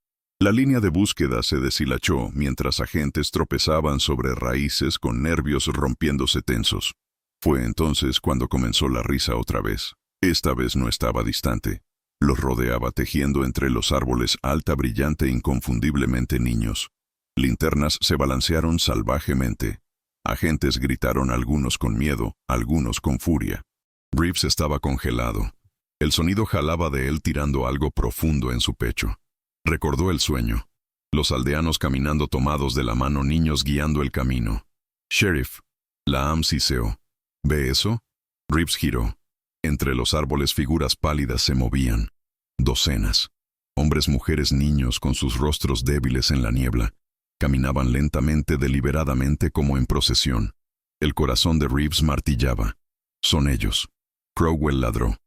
La línea de búsqueda se deshilachó mientras agentes tropezaban sobre raíces con nervios rompiéndose tensos. Fue entonces cuando comenzó la risa otra vez. Esta vez no estaba distante. Los rodeaba tejiendo entre los árboles alta, brillante, inconfundiblemente niños. Linternas se balancearon salvajemente. Agentes gritaron, algunos con miedo, algunos con furia. Reeves estaba congelado. El sonido jalaba de él tirando algo profundo en su pecho. Recordó el sueño. Los aldeanos caminando tomados de la mano, niños guiando el camino. «Sheriff». La AM siseó. «¿Ve eso?» Reeves giró. Entre los árboles figuras pálidas se movían. Docenas. Hombres, mujeres, niños con sus rostros débiles en la niebla. Caminaban lentamente, deliberadamente, como en procesión. El corazón de Reeves martillaba. «Son ellos». Crowell ladró.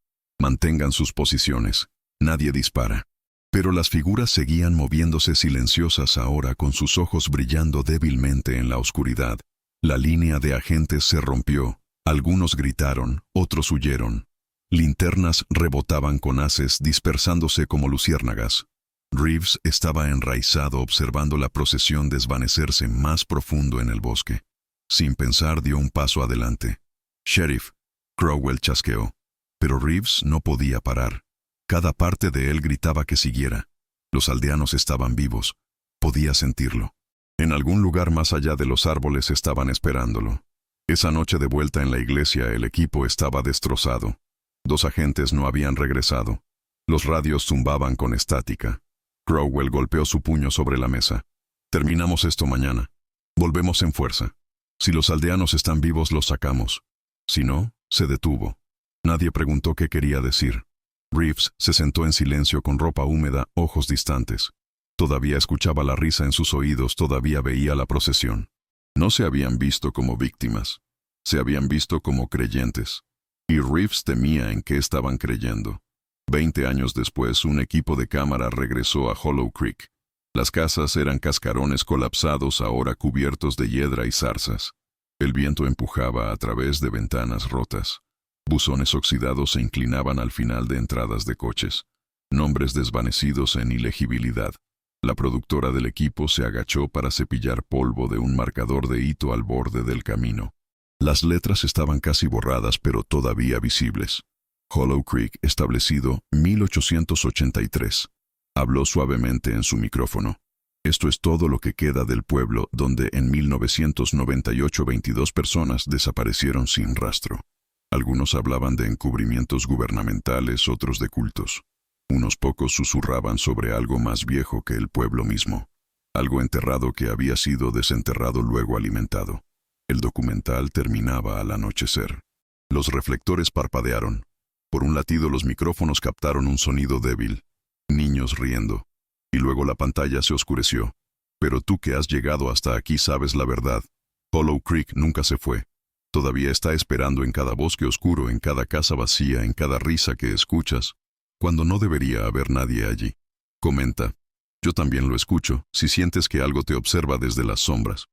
«Mantengan sus posiciones. Nadie dispara». Pero las figuras seguían moviéndose silenciosas ahora, con sus ojos brillando débilmente en la oscuridad. La línea de agentes se rompió. Algunos gritaron, otros huyeron. Linternas rebotaban con haces, dispersándose como luciérnagas. Reeves estaba enraizado observando la procesión desvanecerse más profundo en el bosque. Sin pensar dio un paso adelante. «Sheriff». Crowell chasqueó. Pero Reeves no podía parar. Cada parte de él gritaba que siguiera. Los aldeanos estaban vivos. Podía sentirlo. En algún lugar más allá de los árboles estaban esperándolo. Esa noche de vuelta en la iglesia el equipo estaba destrozado. 2 agentes no habían regresado. Los radios zumbaban con estática. Crowell golpeó su puño sobre la mesa. «Terminamos esto mañana. Volvemos en fuerza. Si los aldeanos están vivos, los sacamos. Si no», se detuvo. Nadie preguntó qué quería decir. Reeves se sentó en silencio con ropa húmeda, ojos distantes. Todavía escuchaba la risa en sus oídos, todavía veía la procesión. No se habían visto como víctimas, se habían visto como creyentes. Y Reeves temía en qué estaban creyendo. 20 años después, un equipo de cámara regresó a Hollow Creek. Las casas eran cascarones colapsados ahora cubiertos de hiedra y zarzas. El viento empujaba a través de ventanas rotas. Buzones oxidados se inclinaban al final de entradas de coches. Nombres desvanecidos en ilegibilidad. La productora del equipo se agachó para cepillar polvo de un marcador de hito al borde del camino. Las letras estaban casi borradas, pero todavía visibles. Hollow Creek, establecido 1883. Habló suavemente en su micrófono. Esto es todo lo que queda del pueblo donde en 1998 22 personas desaparecieron sin rastro. Algunos hablaban de encubrimientos gubernamentales, otros de cultos. Unos pocos susurraban sobre algo más viejo que el pueblo mismo. Algo enterrado que había sido desenterrado luego alimentado. El documental terminaba al anochecer. Los reflectores parpadearon. Por un latido los micrófonos captaron un sonido débil. Niños riendo. Y luego la pantalla se oscureció. Pero tú que has llegado hasta aquí sabes la verdad. Hollow Creek nunca se fue. Todavía está esperando en cada bosque oscuro, en cada casa vacía, en cada risa que escuchas, cuando no debería haber nadie allí. Comenta. Yo también lo escucho, si sientes que algo te observa desde las sombras.